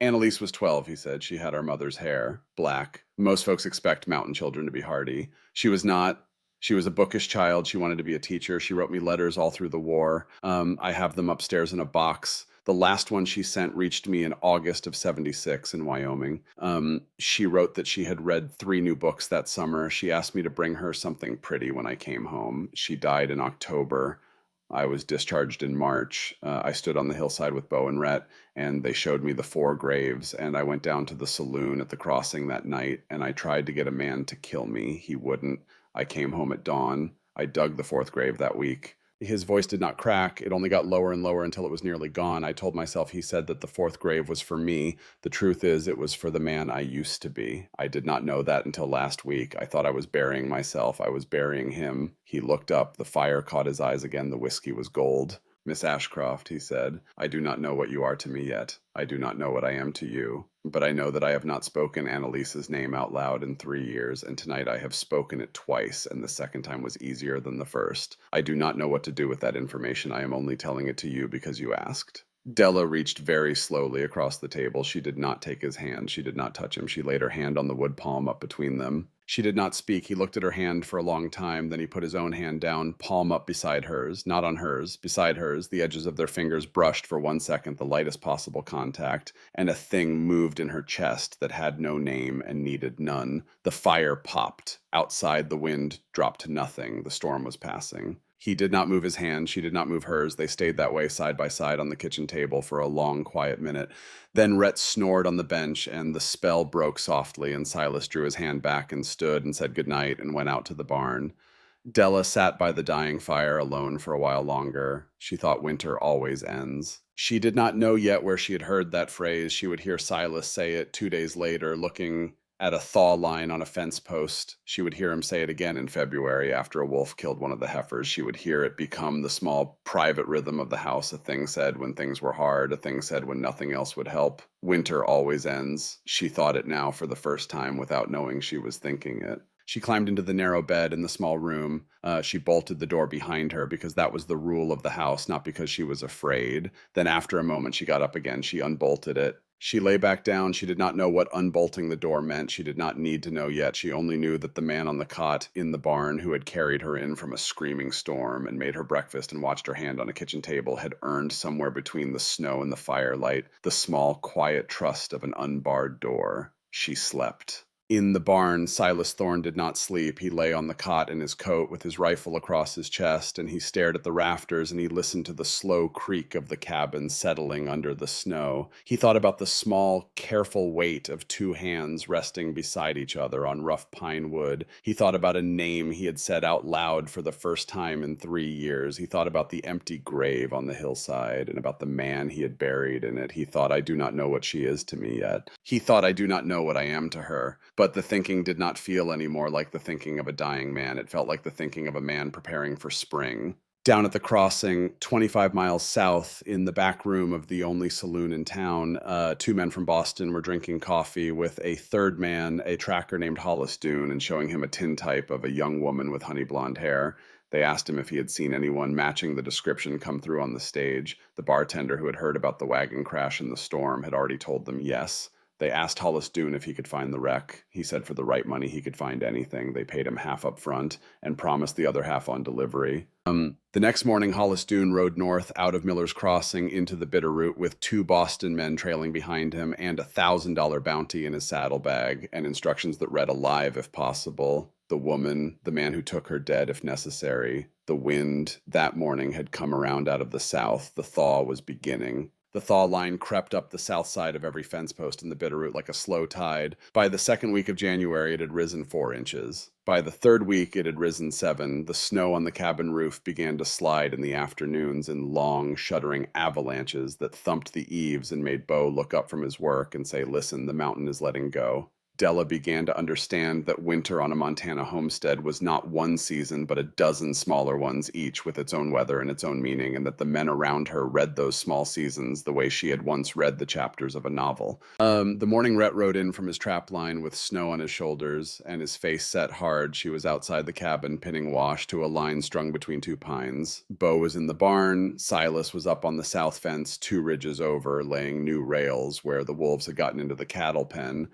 Speaker 1: "Annalise was 12, he said. She had our mother's hair, black. Most folks expect mountain children to be hardy. She was not. She was a bookish child. She wanted to be a teacher. She wrote me letters all through the war. I have them upstairs in a box. The last one she sent reached me in August of 76 in Wyoming. She wrote that she had read 3 new books that summer. She asked me to bring her something pretty when I came home. She died in October. I was discharged in March. I stood on the hillside with Bo and Rhett, and they showed me the 4 graves. And I went down to the saloon at the crossing that night, and I tried to get a man to kill me. He wouldn't. I came home at dawn. I dug the 4th grave that week. His voice did not crack. It only got lower and lower until it was nearly gone. I told myself he said that the 4th grave was for me. The truth is, it was for the man I used to be. I did not know that until last week. I thought I was burying myself. I was burying him. He looked up. The fire caught his eyes again. The whiskey was gold. "Miss Ashcroft," he said, "I do not know what you are to me yet. I do not know what I am to you. But I know that I have not spoken Annalise's name out loud in 3 years, and tonight I have spoken it twice, and the second time was easier than the first. I do not know what to do with that information. I am only telling it to you because you asked." Della reached very slowly across the table. She did not take his hand. She did not touch him. She laid her hand on the wood palm up between them. She did not speak. He looked at her hand for a long time. Then he put his own hand down, palm up beside hers, not on hers, beside hers. The edges of their fingers brushed for 1 second, the lightest possible contact, and a thing moved in her chest that had no name and needed none. The fire popped. Outside, the wind dropped to nothing. The storm was passing. He did not move his hand. She did not move hers. They stayed that way side by side on the kitchen table for a long, quiet minute. Then Rhett snored on the bench, and the spell broke softly, and Silas drew his hand back and stood and said goodnight and went out to the barn. Della sat by the dying fire alone for a while longer. She thought winter always ends. She did not know yet where she had heard that phrase. She would hear Silas say it 2 days later, looking at a thaw line on a fence post. She would hear him say it again in February after a wolf killed one of the heifers. She would hear it become the small private rhythm of the house, a thing said when things were hard, a thing said when nothing else would help. Winter always ends. She thought it now for the first time without knowing she was thinking it. She climbed into the narrow bed in the small room. She bolted the door behind her because that was the rule of the house, not because she was afraid. Then after a moment, she got up again. She unbolted it. She lay back down. She did not know what unbolting the door meant. She did not need to know yet. She only knew that the man on the cot in the barn who had carried her in from a screaming storm and made her breakfast and watched her hand on a kitchen table had earned somewhere between the snow and the firelight the small, quiet trust of an unbarred door. She slept. In the barn, Silas Thorne did not sleep. He lay on the cot in his coat with his rifle across his chest, and he stared at the rafters, and he listened to the slow creak of the cabin settling under the snow. He thought about the small, careful weight of 2 hands resting beside each other on rough pine wood. He thought about a name he had said out loud for the first time in 3 years. He thought about the empty grave on the hillside and about the man he had buried in it. He thought, "I do not know what she is to me yet." He thought, "I do not know what I am to her." But the thinking did not feel any more like the thinking of a dying man. It felt like the thinking of a man preparing for spring. Down at the crossing, 25 miles south, in the back room of the only saloon in town, 2 men from Boston were drinking coffee with a third man, a tracker named Hollis Dune, and showing him a tintype of a young woman with honey blonde hair. They asked him if he had seen anyone matching the description come through on the stage. The bartender who had heard about the wagon crash in the storm had already told them yes. They asked Hollis Dune if he could find the wreck. He said for the right money he could find anything. They paid him half up front and promised the other half on delivery. The next morning, Hollis Dune rode north out of Miller's Crossing into the Bitterroot with 2 Boston men trailing behind him and $1,000 bounty in his saddlebag and instructions that read alive if possible. The woman, the man who took her dead if necessary. The wind that morning had come around out of the south. The thaw was beginning. The thaw line crept up the south side of every fence post in the Bitterroot like a slow tide. By the second week of January, it had risen 4 inches. By the third week, it had risen 7. The snow on the cabin roof began to slide in the afternoons in long, shuddering avalanches that thumped the eaves and made Bo look up from his work and say, "Listen, the mountain is letting go." Della began to understand that winter on a Montana homestead was not one season, but a dozen smaller ones, each with its own weather and its own meaning, and that the men around her read those small seasons the way she had once read the chapters of a novel. The morning Rhett rode in from his trap line with snow on his shoulders and his face set hard. She was outside the cabin pinning wash to a line strung between two pines. Bo was in the barn. Silas was up on the south fence 2 ridges over, laying new rails where the wolves had gotten into the cattle pen.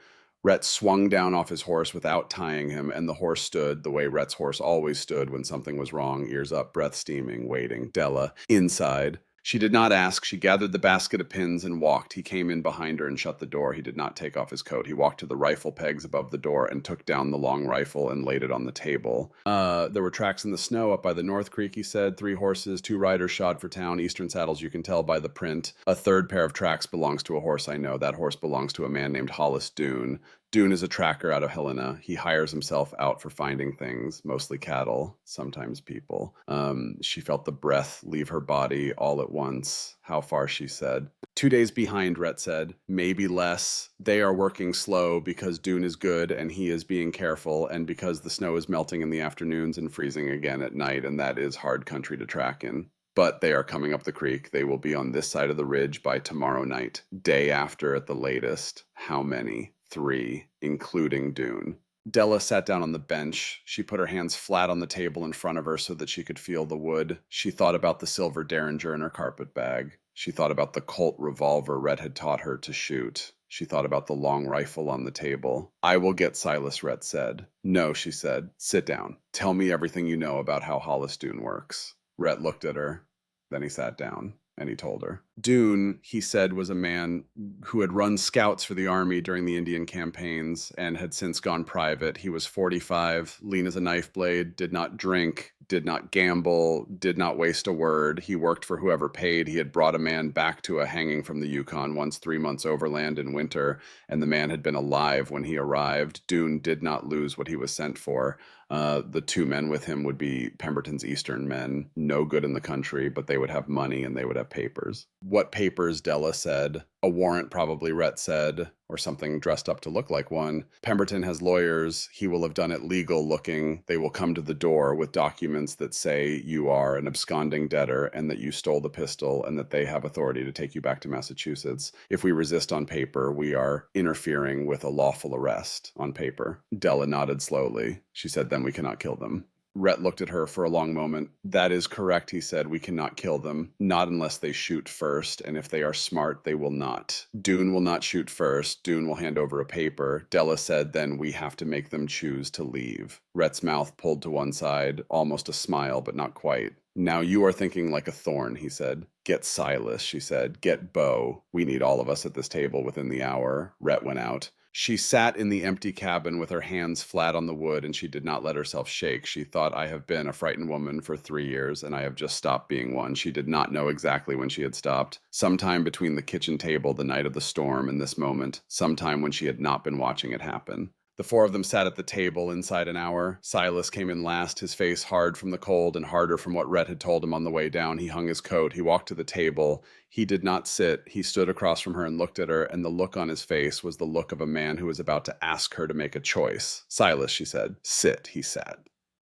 Speaker 1: Rhett swung down off his horse without tying him, and the horse stood the way Rhett's horse always stood when something was wrong, ears up, breath steaming, waiting. Della, inside. She did not ask. She gathered the basket of pins and walked. He came in behind her and shut the door. He did not take off his coat. He walked to the rifle pegs above the door and took down the long rifle and laid it on the table. There were tracks in the snow up by the North Creek, he said. 3 horses, 2 riders shod for town. Eastern saddles, you can tell by the print. A third pair of tracks belongs to a horse I know. That horse belongs to a man named Hollis Doone. Doone is a tracker out of Helena. He hires himself out for finding things, mostly cattle, sometimes people. She felt the breath leave her body all at once. How far, she said. 2 days behind, Rhett said. Maybe less. They are working slow because Doone is good and he is being careful, and because the snow is melting in the afternoons and freezing again at night, and that is hard country to track in. But they are coming up the creek. They will be on this side of the ridge by tomorrow night. Day after at the latest. How many? 3, including Doone. Della sat down on the bench. She put her hands flat on the table in front of her so that she could feel the wood. She thought about the silver derringer in her carpet bag. She thought about the Colt revolver Rhett had taught her to shoot. She thought about the long rifle on the table. I will get Silas, Rhett said. No, she said. Sit down. Tell me everything you know about how Hollis Doone works. Rhett looked at her. Then he sat down. And he told her. Doone, he said, was a man who had run scouts for the army during the Indian campaigns and had since gone private. He was 45, lean as a knife blade, did not drink, did not gamble, did not waste a word. He worked for whoever paid. He had brought a man back to a hanging from the Yukon once 3 months overland in winter, and the man had been alive when he arrived. Doone did not lose what he was sent for. The 2 men with him would be Pemberton's Eastern men, no good in the country, but they would have money and they would have papers. What papers, Della said. A warrant, probably, Rhett said, or something dressed up to look like one. Pemberton has lawyers. He will have done it legal looking. They will come to the door with documents that say you are an absconding debtor and that you stole the pistol and that they have authority to take you back to Massachusetts. If we resist on paper, we are interfering with a lawful arrest on paper. Della nodded slowly. She said, then we cannot kill them. Rhett looked at her for a long moment. That is correct, he said. We cannot kill them. Not unless they shoot first, and if they are smart, they will not. Doone will not shoot first. Doone will hand over a paper. Della said, then we have to make them choose to leave. Rhett's mouth pulled to one side, almost a smile, but not quite. Now you are thinking like a thorn, he said. Get Silas, she said. Get Bo. We need all of us at this table within the hour. Rhett went out. She sat in the empty cabin with her hands flat on the wood, and she did not let herself shake. She thought, I have been a frightened woman for 3 years, and I have just stopped being one. She did not know exactly when she had stopped. Sometime between the kitchen table the night of the storm and this moment. Sometime when she had not been watching it happen. The 4 of them sat at the table inside an hour. Silas came in last, his face hard from the cold and harder from what Rhett had told him on the way down. He hung his coat. He walked to the table. He did not sit. He stood across from her and looked at her, and the look on his face was the look of a man who was about to ask her to make a choice. Silas, she said. Sit, he sat.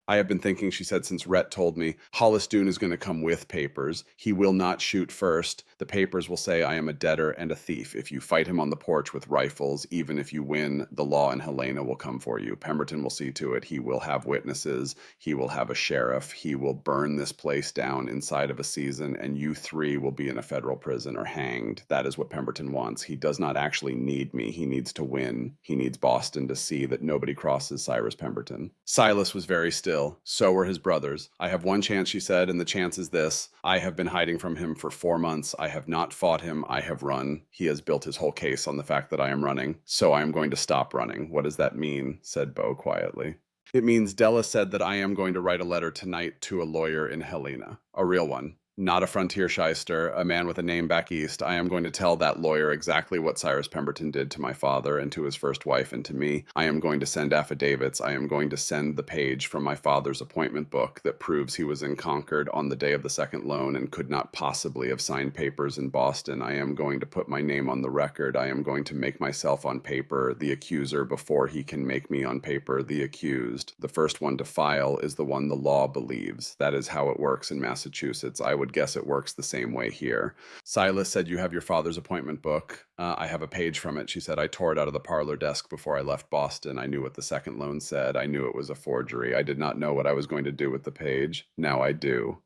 Speaker 1: I have been thinking, she said, since Rhett told me, Hollis Doone is going to come with papers. He will not shoot first. The papers will say I am a debtor and a thief. If you fight him on the porch with rifles, even if you win, the law in Helena will come for you. Pemberton will see to it. He will have witnesses. He will have a sheriff. He will burn this place down inside of a season, and you 3 will be in a federal prison or hanged. That is what Pemberton wants. He does not actually need me. He needs to win. He needs Boston to see that nobody crosses Cyrus Pemberton. Silas was very still. So were his brothers. I have one chance, she said, and the chance is this. I have been hiding from him for 4 months. I have not fought him. I have run. He has built his whole case on the fact that I am running. So I am going to stop running. What does that mean? Said Bo quietly. It means Della said that I am going to write a letter tonight to a lawyer in Helena. A real one. not a frontier shyster, a man with a name back east. I am going to tell that lawyer exactly what Cyrus Pemberton did to my father and to his first wife and to me. I am going to send affidavits. I am going to send the page from my father's appointment book that proves he was in Concord on the day of the second loan and could not possibly have signed papers in Boston. I am going to put my name on the record. I am going to make myself on paper the accuser before he can make me on paper the accused. The first one to file is the one the law believes. That is how it works in Massachusetts. I would guess it works the same way here. Silas said, "You have your father's appointment book." I have a page from it. She said, "I tore it out of the parlor desk before I left Boston. I knew what the second loan said. I knew it was a forgery. I did not know what I was going to do with the page. Now I do."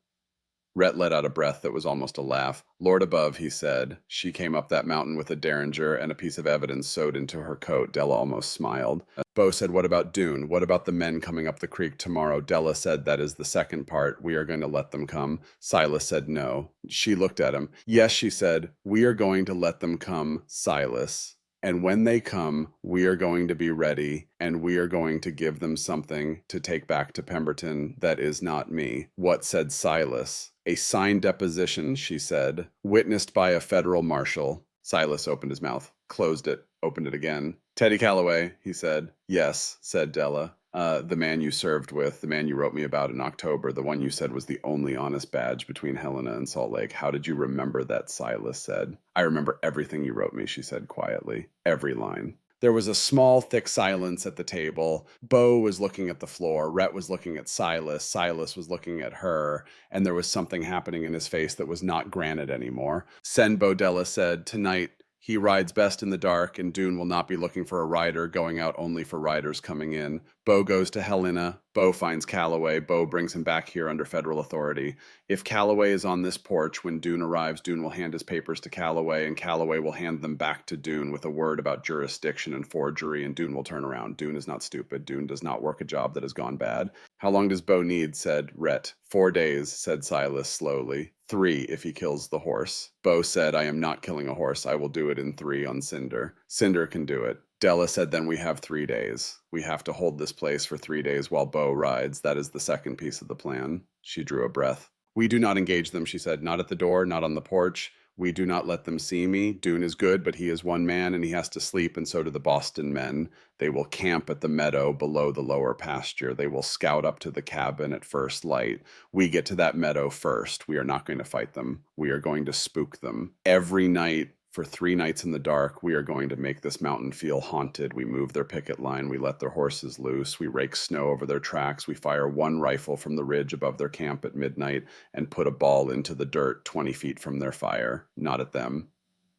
Speaker 1: Rhett let out a breath that was almost a laugh. "Lord above," he said. "She came up that mountain with a derringer and a piece of evidence sewed into her coat." Della almost smiled. Bo said, "What about Dune? What about the men coming up the creek tomorrow?" Della said, "That is the second part. We are going to let them come." Silas said, "No." She looked at him. "Yes," she said, "we are going to let them come, Silas. And when they come, we are going to be ready, and we are going to give them something to take back to Pemberton that is not me." What said Silas? "A signed deposition," she said, "witnessed by a federal marshal." Silas opened his mouth, closed it, opened it again. "Teddy Calloway," he said. "Yes," said Della. The man you served with, the man you wrote me about in October, the one you said was the only honest badge between Helena and Salt Lake. How did you remember that?" Silas said. "I remember everything you wrote me," she said quietly. "Every line." There was a small, thick silence at the table. Bo was looking at the floor. Rhett was looking at Silas. Silas was looking at her. And there was something happening in his face that was not granite anymore. Sen Bo, Della said, "Tonight, he rides best in the dark, and Dune will not be looking for a rider, going out only for riders coming in. Bo goes to Helena. Bo finds Calloway. Bo brings him back here under federal authority. If Calloway is on this porch when Dune arrives, Dune will hand his papers to Calloway, and Calloway will hand them back to Dune with a word about jurisdiction and forgery, and Dune will turn around. Dune is not stupid. Dune does not work a job that has gone bad." "How long does Bo need?" said Rhett. "4 days," said Silas slowly. "3 if he kills the horse." Bo said, "I am not killing a horse. I will do it in 3 on Cinder. Cinder can do it." Della said, "Then we have 3 days. We have to hold this place for 3 days while Bo rides. That is the second piece of the plan." She drew a breath. "We do not engage them," she said. "Not at the door, not on the porch. We do not let them see me. Dune is good, but he is one man, and he has to sleep, and so do the Boston men. They will camp at the meadow below the lower pasture. They will scout up to the cabin at first light. We get to that meadow first. We are not going to fight them. We are going to spook them. Every night, for 3 nights in the dark, we are going to make this mountain feel haunted. We move their picket line. We let their horses loose. We rake snow over their tracks. We fire 1 rifle from the ridge above their camp at midnight and put a ball into the dirt 20 feet from their fire. Not at them,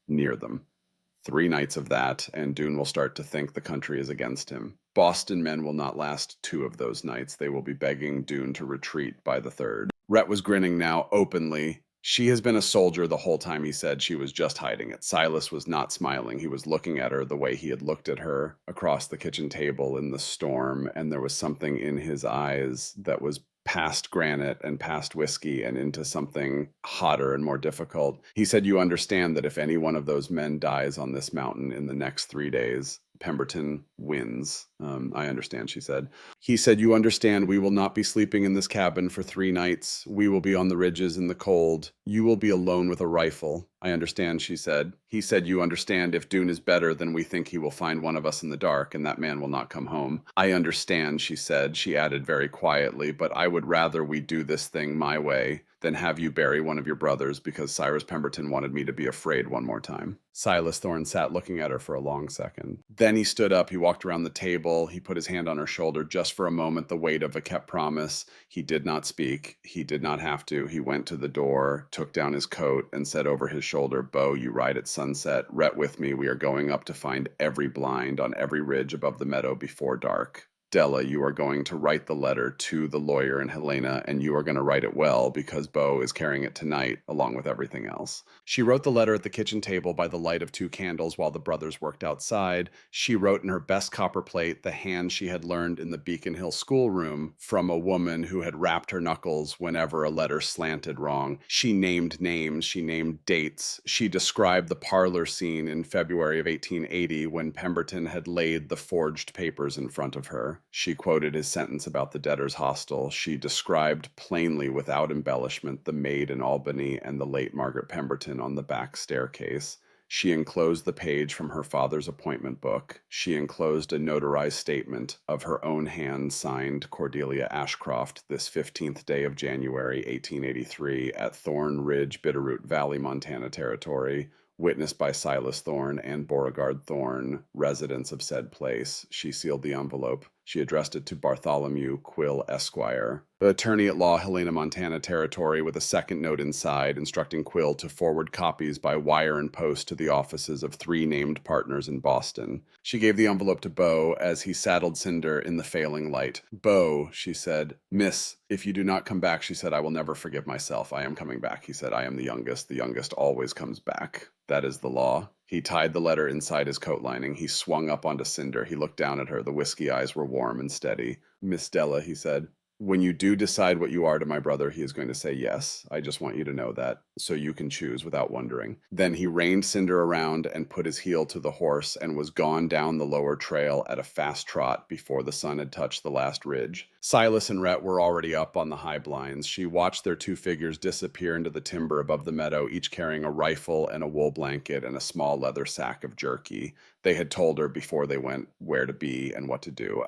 Speaker 1: near them. 3 nights of that, and Dune will start to think the country is against him. Boston men will not last 2 of those nights. They will be begging Dune to retreat by the 3rd. Rhett was grinning now, openly. "She has been a soldier the whole time," he said. "She was just hiding it." Silas was not smiling. He was looking at her the way he had looked at her across the kitchen table in the storm, and there was something in his eyes that was past granite and past whiskey and into something hotter and more difficult. He said, "You understand that if any one of those men dies on this mountain in the next 3 days, Pemberton wins." "I understand," she said. He said, "You understand we will not be sleeping in this cabin for 3 nights. We will be on the ridges in the cold. You will be alone with a rifle." "I understand," she said. He said, "You understand if Dune is better than we think, he will find one of us in the dark, and that man will not come home." "I understand," she said. She added very quietly, "But I would rather we do this thing my way than have you bury one of your brothers because Cyrus Pemberton wanted me to be afraid one more time." Silas Thorne sat looking at her for a long second. Then he stood up. He walked around the table. He put his hand on her shoulder just for a moment, the weight of a kept promise. He did not speak. He did not have to. He went to the door, took down his coat, and said over his shoulder, "Bo, you ride at sunset. Rhett with me. We are going up to find every blind on every ridge above the meadow before dark. Della, you are going to write the letter to the lawyer and Helena, and you are going to write it well because Bo is carrying it tonight along with everything else." She wrote the letter at the kitchen table by the light of 2 candles while the brothers worked outside. She wrote in her best copperplate the hand she had learned in the Beacon Hill schoolroom from a woman who had rapped her knuckles whenever a letter slanted wrong. She named names. She named dates. She described the parlor scene in February of 1880 when Pemberton had laid the forged papers in front of her. She quoted his sentence about the debtor's hostel. She described plainly, without embellishment, the maid in Albany and the late Margaret Pemberton on the back staircase. She enclosed the page from her father's appointment book. She enclosed a notarized statement of her own hand signed Cordelia Ashcroft this 15th day of January, 1883, at Thorn Ridge, Bitterroot Valley, Montana Territory, witnessed by Silas Thorne and Beauregard Thorne, residents of said place. She sealed the envelope. She addressed it to Bartholomew Quill, Esquire, the attorney at law, Helena, Montana Territory, with a second note inside instructing Quill to forward copies by wire and post to the offices of 3 named partners in Boston. She gave the envelope to Beau as he saddled Cinder in the failing light. "Beau," she said. "Miss, if you do not come back," she said, "I will never forgive myself. I am coming back," he said. "I am the youngest. The youngest always comes back. That is the law." He tied the letter inside his coat lining. He swung up onto Cinder. He looked down at her. The whiskey eyes were warm and steady. "Miss Della," he said, "when you do decide what you are to my brother, he is going to say yes. I just want you to know that, so you can choose without wondering." Then he reined Cinder around and put his heel to the horse and was gone down the lower trail at a fast trot before the sun had touched the last ridge. Silas and Rhett were already up on the high blinds. She watched their 2 figures disappear into the timber above the meadow, each carrying a rifle and a wool blanket and a small leather sack of jerky. They had told her before they went where to be and what to do.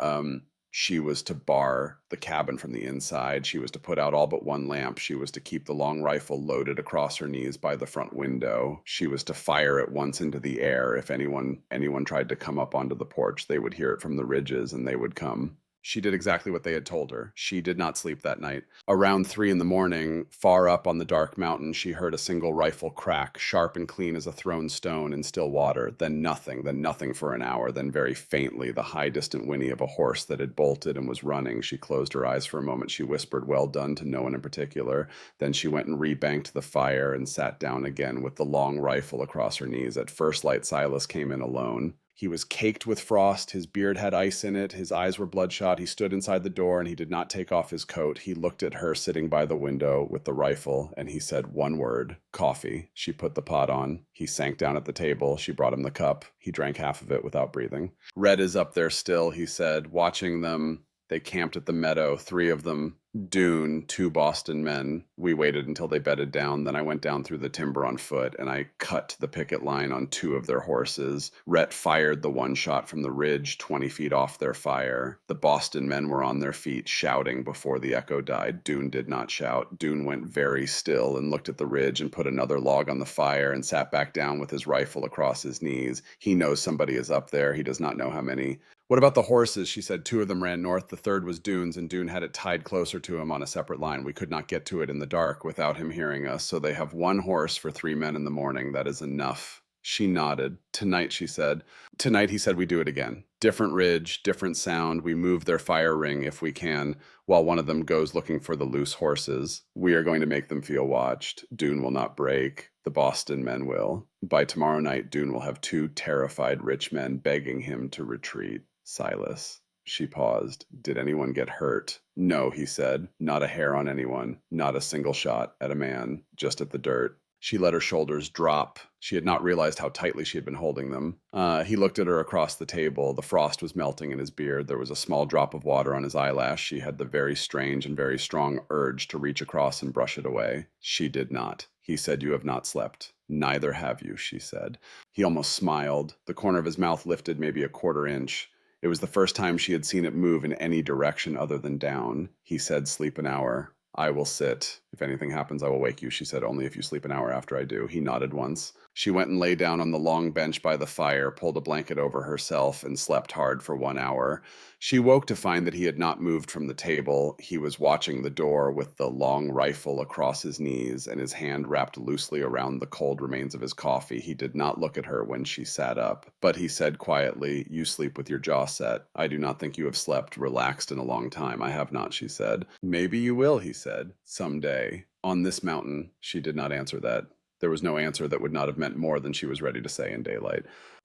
Speaker 1: She was to bar the cabin from the inside. She was to put out all but 1 lamp. She was to keep the long rifle loaded across her knees by the front window. She was to fire it once into the air. If anyone tried to come up onto the porch, they would hear it from the ridges and they would come. She did exactly what they had told her. She did not sleep that night. Around 3 in the morning, far up on the dark mountain, she heard a single rifle crack, sharp and clean as a thrown stone in still water, then nothing for an hour, then very faintly the high distant whinny of a horse that had bolted and was running. She closed her eyes for a moment. She whispered, "Well done," to no one in particular. Then she went and rebanked the fire and sat down again with the long rifle across her knees. At first light, Silas came in alone. He was caked with frost. His beard had ice in it. His eyes were bloodshot. He stood inside the door, and he did not take off his coat. He looked at her sitting by the window with the rifle, and he said 1 word, "Coffee." She put the pot on. He sank down at the table. She brought him the cup. He drank half of it without breathing. "Red is up there still," he said, watching them. They camped at the meadow, 3 of them. Dune, 2 Boston men. We waited until they bedded down. Then I went down through the timber on foot, and I cut the picket line on 2 of their horses. Rhett fired the 1 shot from the ridge 20 feet off their fire. The Boston men were on their feet, shouting before the echo died. Dune did not shout. Dune went very still and looked at the ridge and put another log on the fire and sat back down with his rifle across his knees. He knows somebody is up there. He does not know how many. "What about the horses?" She said. 2 of them ran north. The 3rd was Dune's, and Dune had it tied closer to him on a separate line. We could not get to it in the dark without him hearing us, so they have 1 horse for 3 men in the morning. That is enough. She nodded. "Tonight," she said. "Tonight," he said, "we do it again. Different ridge, different sound. We move their fire ring if we can, while one of them goes looking for the loose horses. We are going to make them feel watched. Dune will not break. The Boston men will. By tomorrow night, Dune will have 2 terrified rich men begging him to retreat. Silas." She paused. "Did anyone get hurt?" "No," he said. "Not a hair on anyone. Not a single shot at a man. Just at the dirt." She let her shoulders drop. She had not realized how tightly she had been holding them. He looked at her across the table. The frost was melting in his beard. There was a small drop of water on his eyelash. She had the very strange and very strong urge to reach across and brush it away. She did not. He said, "You have not slept." "Neither have you," she said. He almost smiled. The corner of his mouth lifted maybe a 1/4 inch. It was the first time she had seen it move in any direction other than down. He said, "Sleep an hour." "I will sit. If anything happens, I will wake you," she said. "Only if you sleep an hour after I do." He nodded once. She went and lay down on the long bench by the fire, pulled a blanket over herself, and slept hard for 1 hour. She woke to find that he had not moved from the table. He was watching the door with the long rifle across his knees and his hand wrapped loosely around the cold remains of his coffee. He did not look at her when she sat up, but he said quietly, "You sleep with your jaw set. I do not think you have slept relaxed in a long time." "I have not," she said. "Maybe you will," he said. "Someday. On this mountain." She did not answer that. There was no answer that would not have meant more than she was ready to say in daylight.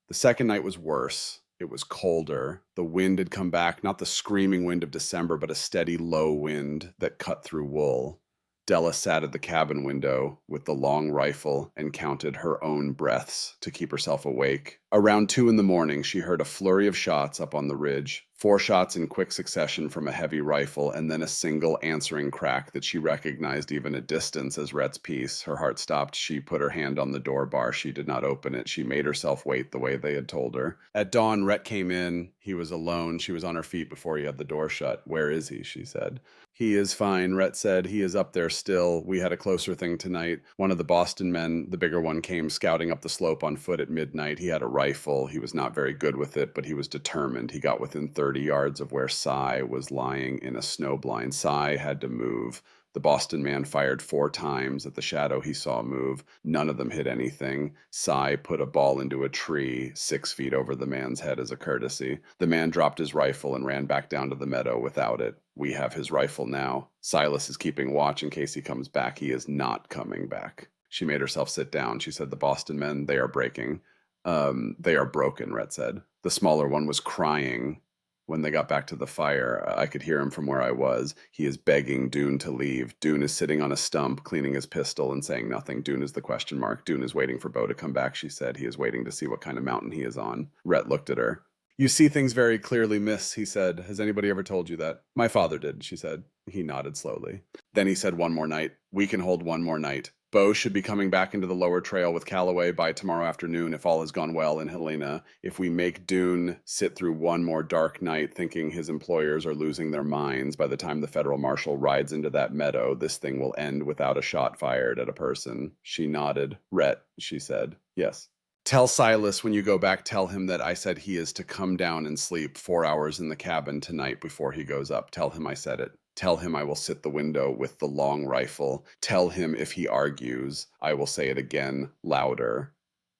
Speaker 1: The second night was worse. It was colder. The wind had come back, not the screaming wind of December, but a steady low wind that cut through wool. Della sat at the cabin window with the long rifle and counted her own breaths to keep herself awake. Around 2 in the morning, she heard a flurry of shots up on the ridge. 4 shots in quick succession from a heavy rifle, and then a single answering crack that she recognized even at distance as Rhett's piece. Her heart stopped. She put her hand on the door bar. She did not open it. She made herself wait the way they had told her. At dawn, Rhett came in. He was alone. She was on her feet before he had the door shut. "Where is he?" she said. "He is fine," Rhett said. "He is up there still. We had a closer thing tonight. One of the Boston men, the bigger one, came scouting up the slope on foot at midnight. He had a rifle. He was not very good with it, but he was determined. He got within 30 yards of where Cy was lying in a snowblind. Cy had to move. The Boston man fired 4 times at the shadow he saw move. None of them hit anything. Cy put a ball into a tree 6 feet over the man's head as a courtesy. The man dropped his rifle and ran back down to the meadow without it. We have his rifle now. Silas is keeping watch in case he comes back. He is not coming back." She made herself sit down. She said, "The Boston men, they are breaking." They are broken," Rhett said. The smaller one was crying. When they got back to the fire, I could hear him from where I was. He is begging Dune to leave. Dune is sitting on a stump, cleaning his pistol and saying nothing. Dune is the question mark. Dune is waiting for Bo to come back, she said. He is waiting to see what kind of mountain he is on. Rhett looked at her. "You see things very clearly, miss," he said. "Has anybody ever told you that?" "My father did," she said. He nodded slowly. Then he said, "One more night. We can hold one more night. Bo should be coming back into the lower trail with Calloway by tomorrow afternoon if all has gone well in Helena. If we make Dune sit through one more dark night thinking his employers are losing their minds by the time the federal marshal rides into that meadow, this thing will end without a shot fired at a person." She nodded. "Rhett," she said. "Yes." "Tell Silas when you go back, tell him that I said he is to come down and sleep 4 hours in the cabin tonight before he goes up. Tell him I said it. Tell him I will sit the window with the long rifle. Tell him if he argues, I will say it again, louder."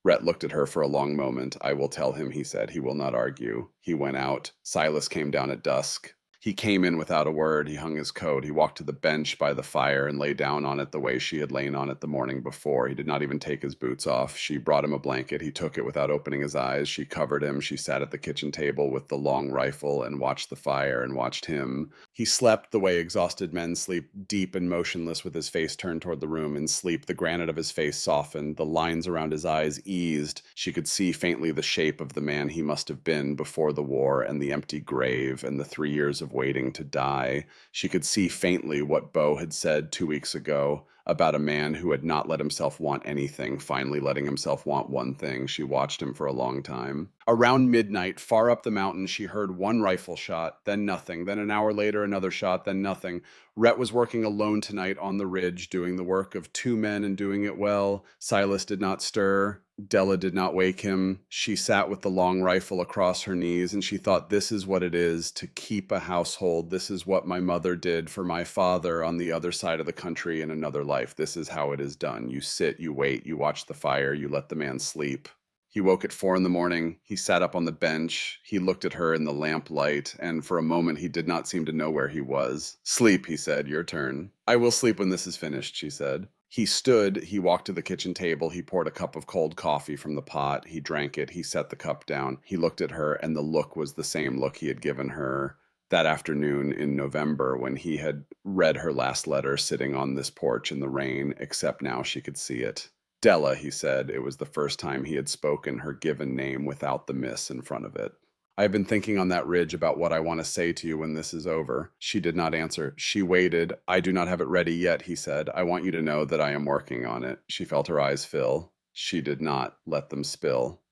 Speaker 1: Rhett looked at her for a long moment. "I will tell him," he said. "He will not argue." He went out. Silas came down at dusk. He came in without a word. He hung his coat. He walked to the bench by the fire and lay down on it the way she had lain on it the morning before. He did not even take his boots off. She brought him a blanket. He took it without opening his eyes. She covered him. She sat at the kitchen table with the long rifle and watched the fire and watched him. He slept the way exhausted men sleep, deep and motionless with his face turned toward the room. In sleep, the granite of his face softened. The lines around his eyes eased. She could see faintly the shape of the man he must have been before the war and the empty grave and the 3 years of waiting to die. She could see faintly what Bo had said 2 weeks ago about a man who had not let himself want anything, finally letting himself want one thing. She watched him for a long time. Around midnight, far up the mountain, she heard one rifle shot, then nothing. Then an hour later, another shot, then nothing. Rhett was working alone tonight on the ridge, doing the work of 2 men and doing it well. Silas did not stir. Della did not wake him. She sat with the long rifle across her knees, and she thought, this is what it is to keep a household. This is what my mother did for my father on the other side of the country in another life. This is how it is done. You sit, you wait, you watch the fire, you let the man sleep. He woke at 4 a.m. He sat up on the bench. He looked at her in the lamplight, and for a moment he did not seem to know where he was. "Sleep," he said. "Your turn." "I will sleep when this is finished," she said. He stood, he walked to the kitchen table, he poured a cup of cold coffee from the pot, he drank it, he set the cup down. He looked at her, and the look was the same look he had given her that afternoon in November when he had read her last letter sitting on this porch in the rain, except now she could see it. "Della," he said. It was the first time he had spoken her given name without the miss in front of it. "I have been thinking on that ridge about what I want to say to you when this is over." She did not answer. She waited. "I do not have it ready yet," he said. "I want you to know that I am working on it." She felt her eyes fill. She did not let them spill.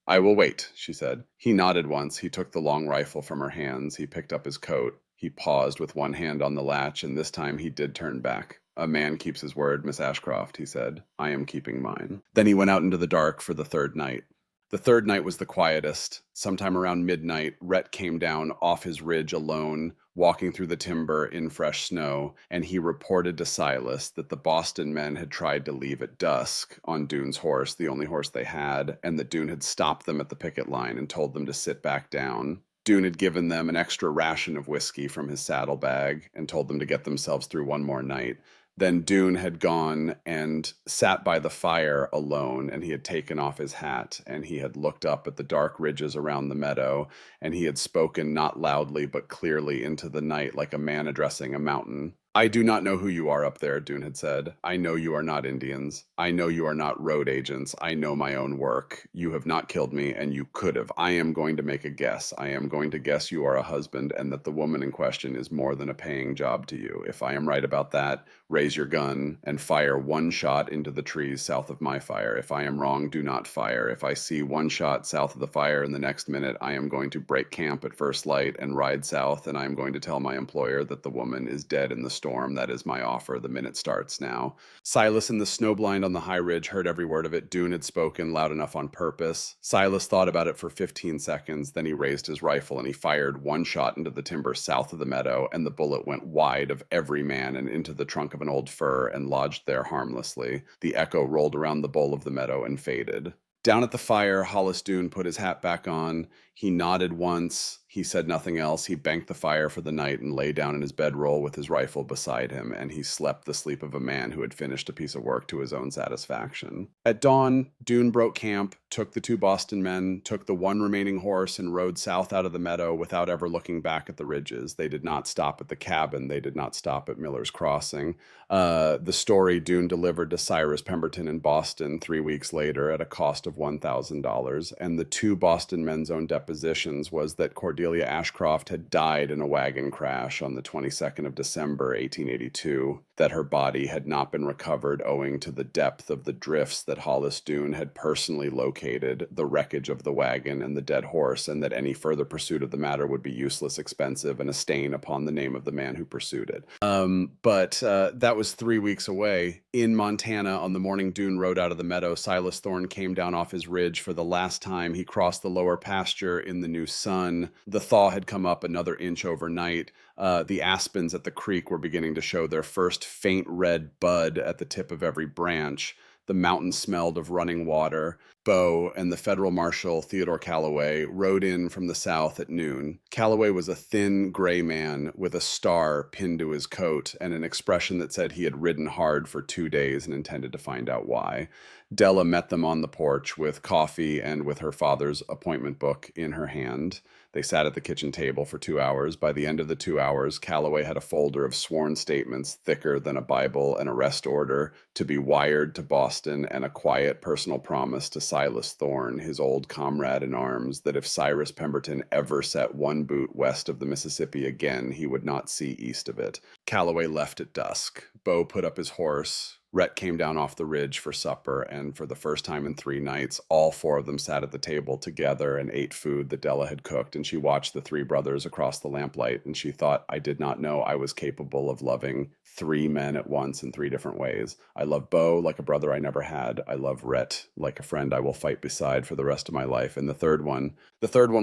Speaker 1: "I will wait," she said. He nodded once. He took the long rifle from her hands. He picked up his coat. He paused with one hand on the latch, and this time he did turn back. "A man keeps his word, Miss Ashcroft," he said. "I am keeping mine." Then he went out into the dark for the 3rd night. The 3rd night was the quietest. Sometime around midnight, Rhett came down off his ridge alone, walking through the timber in fresh snow, and he reported to Silas that the Boston men had tried to leave at dusk on Dune's horse, the only horse they had, and that Dune had stopped them at the picket line and told them to sit back down. Dune had given them an extra ration of whiskey from his saddlebag and told them to get themselves through one more night. Then Dune had gone and sat by the fire alone, and he had taken off his hat, and he had looked up at the dark ridges around the meadow, and he had spoken not loudly but clearly into the night like a man addressing a mountain. I do not know who you are up there, Dune had said. I know you are not Indians. I know you are not road agents. I know my own work. You have not killed me, and you could have. I am going to make a guess. I am going to guess you are a husband and that the woman in question is more than a paying job to you. If I am right about that, raise your gun and fire one shot into the trees south of my fire. If I am wrong, do not fire. If I see one shot south of the fire in the next minute, I am going to break camp at first light and ride south, and I am going to tell my employer that the woman is dead in the storm. That is my offer. The minute starts now. Silas in the snowblind on the high ridge heard every word of it. Dune had spoken loud enough on purpose. Silas thought about it for 15 seconds. Then he raised his rifle and he fired one shot into the timber south of the meadow, and the bullet went wide of every man and into the trunk of an old fir and lodged there harmlessly. The echo rolled around the bowl of the meadow and faded. Down at the fire, Hollis Dune put his hat back on. He nodded once. He said nothing else. He banked the fire for the night and lay down in his bedroll with his rifle beside him, and he slept the sleep of a man who had finished a piece of work to his own satisfaction. At dawn, Dune broke camp, took the two Boston men, took the one remaining horse, and rode south out of the meadow without ever looking back at the ridges. They did not stop at the cabin. They did not stop at Miller's Crossing. The story Dune delivered to Cyrus Pemberton in Boston 3 weeks later at a cost of $1,000, and the two Boston men's own depositions was that Cordelia Ashcroft had died in a wagon crash on the 22nd of December, 1882, that her body had not been recovered owing to the depth of the drifts that Hollis Dune had personally located, the wreckage of the wagon and the dead horse, and that any further pursuit of the matter would be useless, expensive, and a stain upon the name of the man who pursued it. But that was 3 weeks away. In Montana, on the morning Dune rode out of the meadow, Silas Thorne came down off his ridge for the last time. He crossed the lower pasture in the new sun. The thaw had come up another inch overnight. The aspens at the creek were beginning to show their first faint red bud at the tip of every branch. The mountain smelled of running water. Bo and the federal marshal, Theodore Calloway, rode in from the south at noon. Calloway was a thin, gray man with a star pinned to his coat and an expression that said he had ridden hard for 2 days and intended to find out why. Della met them on the porch with coffee and with her father's appointment book in her hand. They sat at the kitchen table for 2 hours. By the end of the 2 hours, Calloway had a folder of sworn statements thicker than a Bible, an arrest order to be wired to Boston, and a quiet personal promise to Silas Thorne, his old comrade in arms, that if Cyrus Pemberton ever set one boot west of the Mississippi again, he would not see east of it. Calloway left at dusk. Bo put up his horse. Rhett came down off the ridge for supper, and for the first time in 3 nights, all 4 of them sat at the table together and ate food that Della had cooked, and she watched the 3 brothers across the lamplight, and she thought, I did not know I was capable of loving 3 men at once in 3 different ways. I love Bo like a brother I never had. I love Rhett like a friend I will fight beside for the rest of my life. And the third one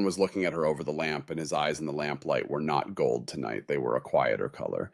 Speaker 1: was looking at her over the lamp, and his eyes in the lamplight were not gold tonight. They were a quieter color.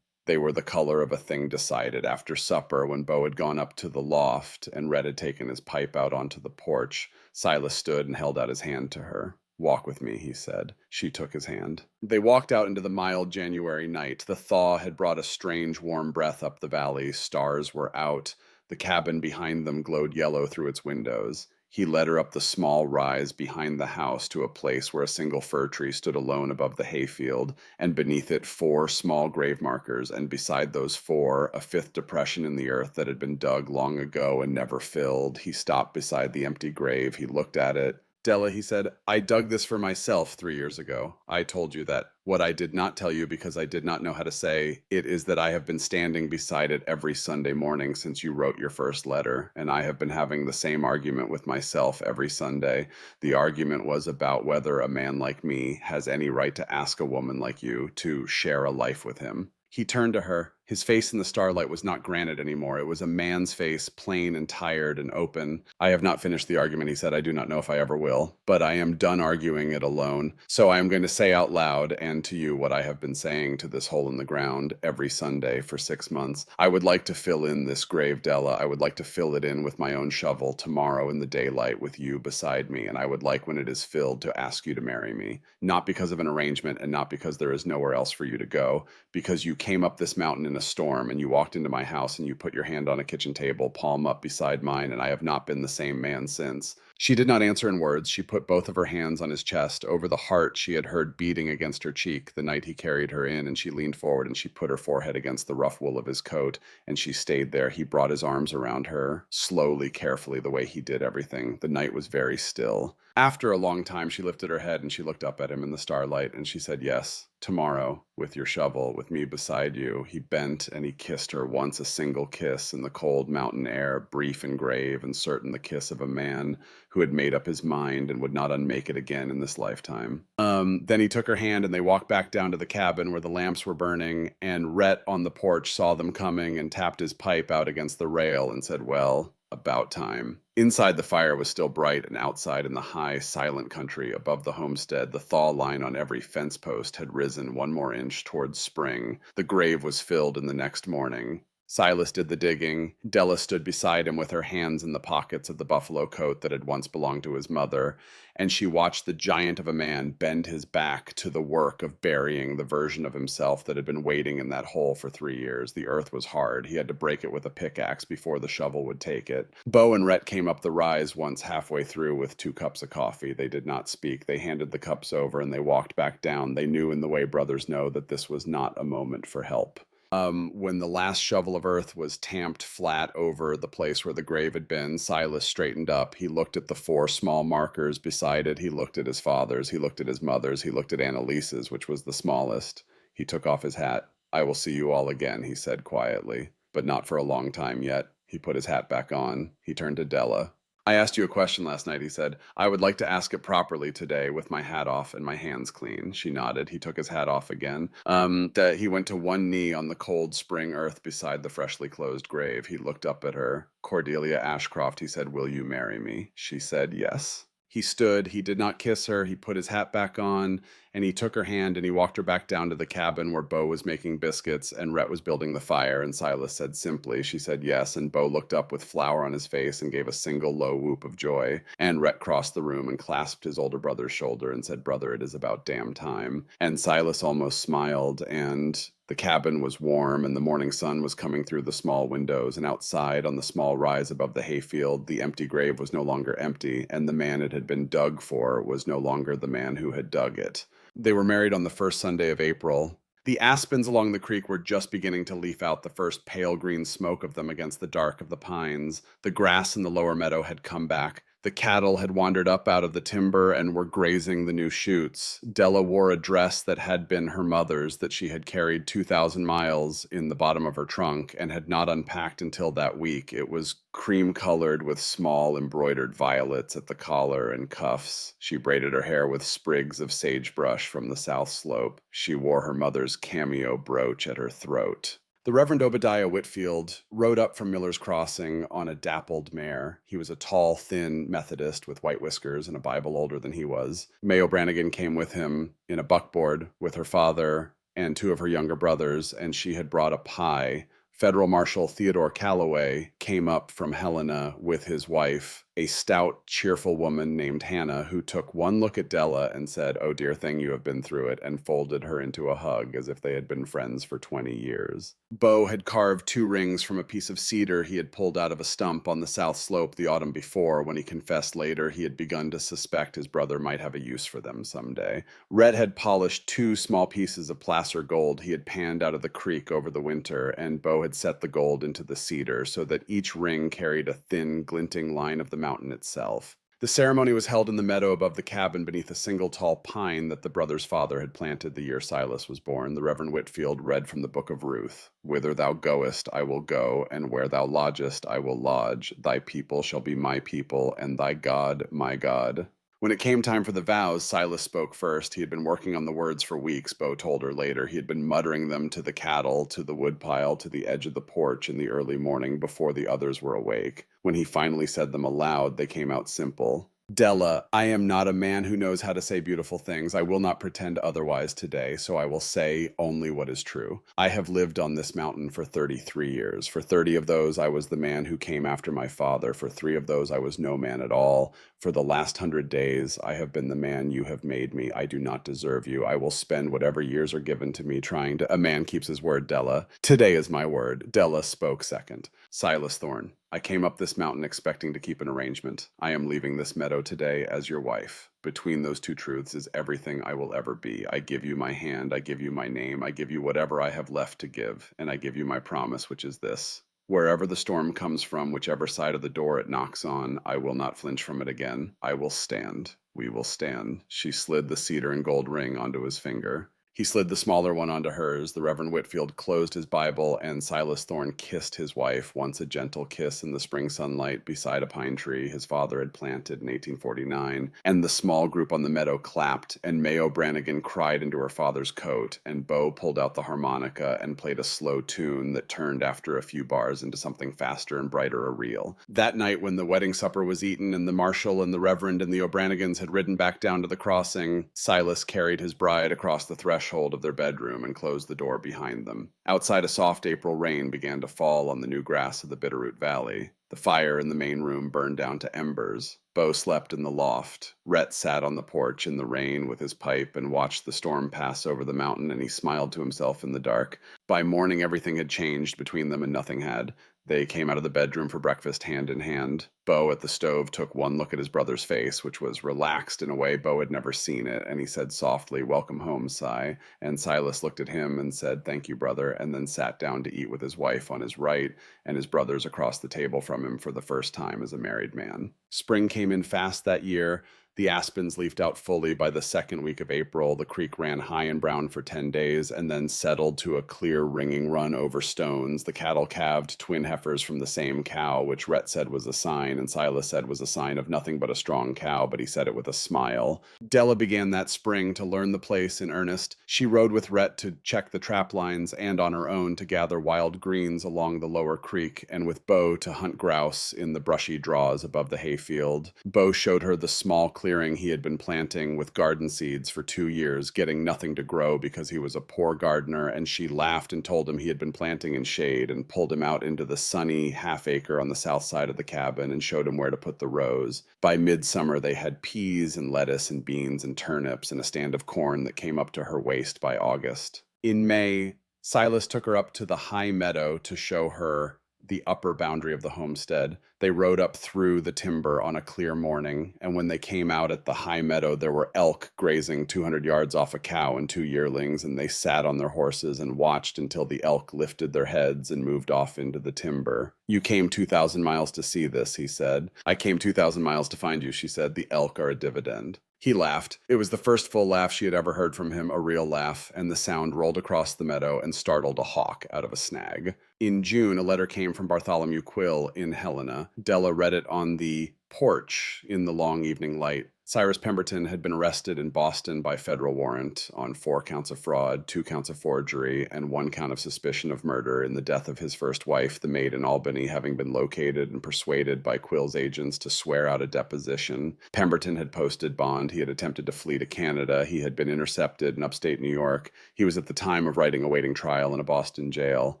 Speaker 1: They were the color of a thing decided. After supper, when Bo had gone up to the loft and Red had taken his pipe out onto the porch, Silas stood and held out his hand to her. Walk with me, he said. She took his hand. They walked out into the mild January night. The thaw had brought a strange warm breath up the valley. Stars were out. The cabin behind them glowed yellow through its windows. He led her up the small rise behind the house to a place where a single fir tree stood alone above the hayfield, and beneath it 4 small grave markers, and beside those 4, a 5th depression in the earth that had been dug long ago and never filled. He stopped beside the empty grave. He looked at it. Della, he said, I dug this for myself 3 years ago. I told you that. What I did not tell you, because I did not know how to say it, is that I have been standing beside it every Sunday morning since you wrote your first letter, and I have been having the same argument with myself every Sunday. The argument was about whether a man like me has any right to ask a woman like you to share a life with him. He turned to her. His face in the starlight was not granite anymore. It was a man's face, plain and tired and open. I have not finished the argument, he said. I do not know if I ever will, but I am done arguing it alone. So I am going to say out loud and to you what I have been saying to this hole in the ground every Sunday for 6 months. I would like to fill in this grave, Della. I would like to fill it in with my own shovel tomorrow in the daylight with you beside me, and I would like, when it is filled, to ask you to marry me. Not because of an arrangement and not because there is nowhere else for you to go, because you came up this mountain in a storm, and you walked into my house and you put your hand on a kitchen table, palm up beside mine, and I have not been the same man since." She did not answer in words. She put both of her hands on his chest, over the heart she had heard beating against her cheek the night he carried her in, and she leaned forward and she put her forehead against the rough wool of his coat, and she stayed there. He brought his arms around her, slowly, carefully, the way he did everything. The night was very still. After a long time, she lifted her head and she looked up at him in the starlight, and she said, "Yes, tomorrow, with your shovel, with me beside you." He bent and he kissed her once, a single kiss in the cold mountain air, brief and grave and certain, the kiss of a man who had made up his mind and would not unmake it again in this lifetime. Then he took her hand and they walked back down to the cabin where the lamps were burning, and Rhett on the porch saw them coming and tapped his pipe out against the rail and said, "Well, about time." Inside, the fire was still bright, and outside in the high, silent country above the homestead, the thaw line on every fence post had risen one more inch towards spring. The grave was filled in the next morning. Silas did the digging. Della stood beside him with her hands in the pockets of the buffalo coat that had once belonged to his mother, and she watched the giant of a man bend his back to the work of burying the version of himself that had been waiting in that hole for 3 years. The earth was hard. He had to break it with a pickaxe before the shovel would take it. Bo and Rhett came up the rise once halfway through with 2 cups of coffee. They did not speak. They handed the cups over and they walked back down. They knew, in the way brothers know, that this was not a moment for help. When the last shovel of earth was tamped flat over the place where the grave had been, Silas straightened up. He looked at the 4 small markers beside it. He looked at his father's. He looked at his mother's. He looked at Annalise's, which was the smallest. He took off his hat. "I will see you all again," he said quietly, "but not for a long time yet." He put his hat back on. He turned to Della. "I asked you a question last night," he said. "I would like to ask it properly today with my hat off and my hands clean." She nodded. He took his hat off again. He went to one knee on the cold spring earth beside the freshly closed grave. He looked up at her. "Cordelia Ashcroft," he said, "will you marry me?" She said yes. He stood. He did not kiss her. He put his hat back on, and he took her hand and he walked her back down to the cabin where Bo was making biscuits and Rhett was building the fire, and Silas said simply, she said yes, and Bo looked up with flour on his face and gave a single low whoop of joy, and Rhett crossed the room and clasped his older brother's shoulder and said, "Brother, it is about damn time." And Silas almost smiled, and the cabin was warm, and the morning sun was coming through the small windows, and outside on the small rise above the hayfield, the empty grave was no longer empty, and the man it had been dug for was no longer the man who had dug it. They were married on the first Sunday of April. The aspens along the creek were just beginning to leaf out the first pale green smoke of them against the dark of the pines. The grass in the lower meadow had come back. The cattle had wandered up out of the timber and were grazing the new chutes. Della wore a dress that had been her mother's, that she had carried 2,000 miles in the bottom of her trunk and had not unpacked until that week. It was cream-colored with small embroidered violets at the collar and cuffs. She braided her hair with sprigs of sagebrush from the south slope. She wore her mother's cameo brooch at her throat. The Reverend Obadiah Whitfield rode up from Miller's Crossing on a dappled mare. He was a tall, thin Methodist with white whiskers and a Bible older than he was. May O'Branigan came with him in a buckboard with her father and 2 of her younger brothers, and she had brought a pie. Federal Marshal Theodore Calloway came up from Helena with his wife, a stout, cheerful woman named Hannah, who took one look at Della and said, "Oh, dear thing, you have been through it," and folded her into a hug as if they had been friends for 20 years. Bo had carved 2 rings from a piece of cedar he had pulled out of a stump on the south slope the autumn before, when he confessed later he had begun to suspect his brother might have a use for them someday. Rhett had polished 2 small pieces of placer gold he had panned out of the creek over the winter, and Bo had set the gold into the cedar so that each ring carried a thin, glinting line of the mountain itself. The ceremony was held in the meadow above the cabin beneath a single tall pine that the brother's father had planted the year Silas was born. The Reverend Whitfield read from the book of Ruth. "Whither thou goest, I will go, and where thou lodgest, I will lodge. Thy people shall be my people, and thy God my God." When it came time for the vows, Silas spoke first. He had been working on the words for weeks, Bo told her later. He had been muttering them to the cattle, to the woodpile, to the edge of the porch in the early morning before the others were awake. When he finally said them aloud, they came out simple. Della, I am not a man who knows how to say beautiful things. I will not pretend otherwise today, so I will say only what is true. I have lived on this mountain for 33 years. For 30 of those, I was the man who came after my father. For 3 of those, I was no man at all. For the last 100 days, I have been the man you have made me. I do not deserve you. I will spend whatever years are given to me trying to. A man keeps his word, Della. Today is my word. Della spoke second. Silas Thorne, I came up this mountain expecting to keep an arrangement. I am leaving this meadow today as your wife. Between those two truths is everything I will ever be. I give you my hand, I give you my name, I give you whatever I have left to give, and I give you my promise, which is this. Wherever the storm comes from, whichever side of the door it knocks on, I will not flinch from it again. I will stand. We will stand. She slid the cedar and gold ring onto his finger. He slid the smaller one onto hers. The Reverend Whitfield closed his Bible, and Silas Thorne kissed his wife, once a gentle kiss in the spring sunlight beside a pine tree his father had planted in 1849. And the small group on the meadow clapped, and Mayo Brannigan cried into her father's coat, and Bo pulled out the harmonica and played a slow tune that turned after a few bars into something faster and brighter a reel. That night, when the wedding supper was eaten and the marshal and the Reverend and the O'Brannigans had ridden back down to the crossing, Silas carried his bride across the threshold of their bedroom and closed the door behind them. Outside, a soft April rain began to fall on the new grass of the Bitterroot Valley. The fire in the main room burned down to embers. Bo slept in the loft. Rhett sat on the porch in the rain with his pipe and watched the storm pass over the mountain, and he smiled to himself in the dark. By morning, everything had changed between them, and nothing had. They came out of the bedroom for breakfast hand in hand. Bo at the stove took one look at his brother's face, which was relaxed in a way Bo had never seen it, and he said softly, "Welcome home, Si." And Silas looked at him and said, "Thank you, brother," and then sat down to eat with his wife on his right and his brothers across the table from him for the first time as a married man. Spring came in fast that year. The aspens leafed out fully by the second week of April. The creek ran high and brown for 10 days and then settled to a clear, ringing run over stones. The cattle calved twin heifers from the same cow, which Rhett said was a sign, and Silas said was a sign of nothing but a strong cow, but he said it with a smile. Della began that spring to learn the place in earnest. She rode with Rhett to check the trap lines and on her own to gather wild greens along the lower creek, and with Bo to hunt grouse in the brushy draws above the hayfield. Bo showed her the small clearing he had been planting with garden seeds for 2 years, getting nothing to grow because he was a poor gardener, and she laughed and told him he had been planting in shade and pulled him out into the sunny half-acre on the south side of the cabin and showed him where to put the rows. By midsummer, they had peas and lettuce and beans and turnips and a stand of corn that came up to her waist by August. In May, Silas took her up to the high meadow to show her the upper boundary of the homestead. They rode up through the timber on a clear morning, and when they came out at the high meadow, there were elk grazing 200 yards off a cow and 2 yearlings, and they sat on their horses and watched until the elk lifted their heads and moved off into the timber. "You came 2,000 miles to see this," he said. "I came 2,000 miles to find you," she said. "The elk are a dividend." He laughed. It was the first full laugh she had ever heard from him, a real laugh, and the sound rolled across the meadow and startled a hawk out of a snag. In June, a letter came from Bartholomew Quill in Helena. Della read it on the porch in the long evening light. Cyrus Pemberton had been arrested in Boston by federal warrant on 4 counts of fraud, 2 counts of forgery, and 1 count of suspicion of murder in the death of his first wife, the maid in Albany, having been located and persuaded by Quill's agents to swear out a deposition. Pemberton had posted bond. He had attempted to flee to Canada. He had been intercepted in upstate New York. He was at the time of writing awaiting trial in a Boston jail.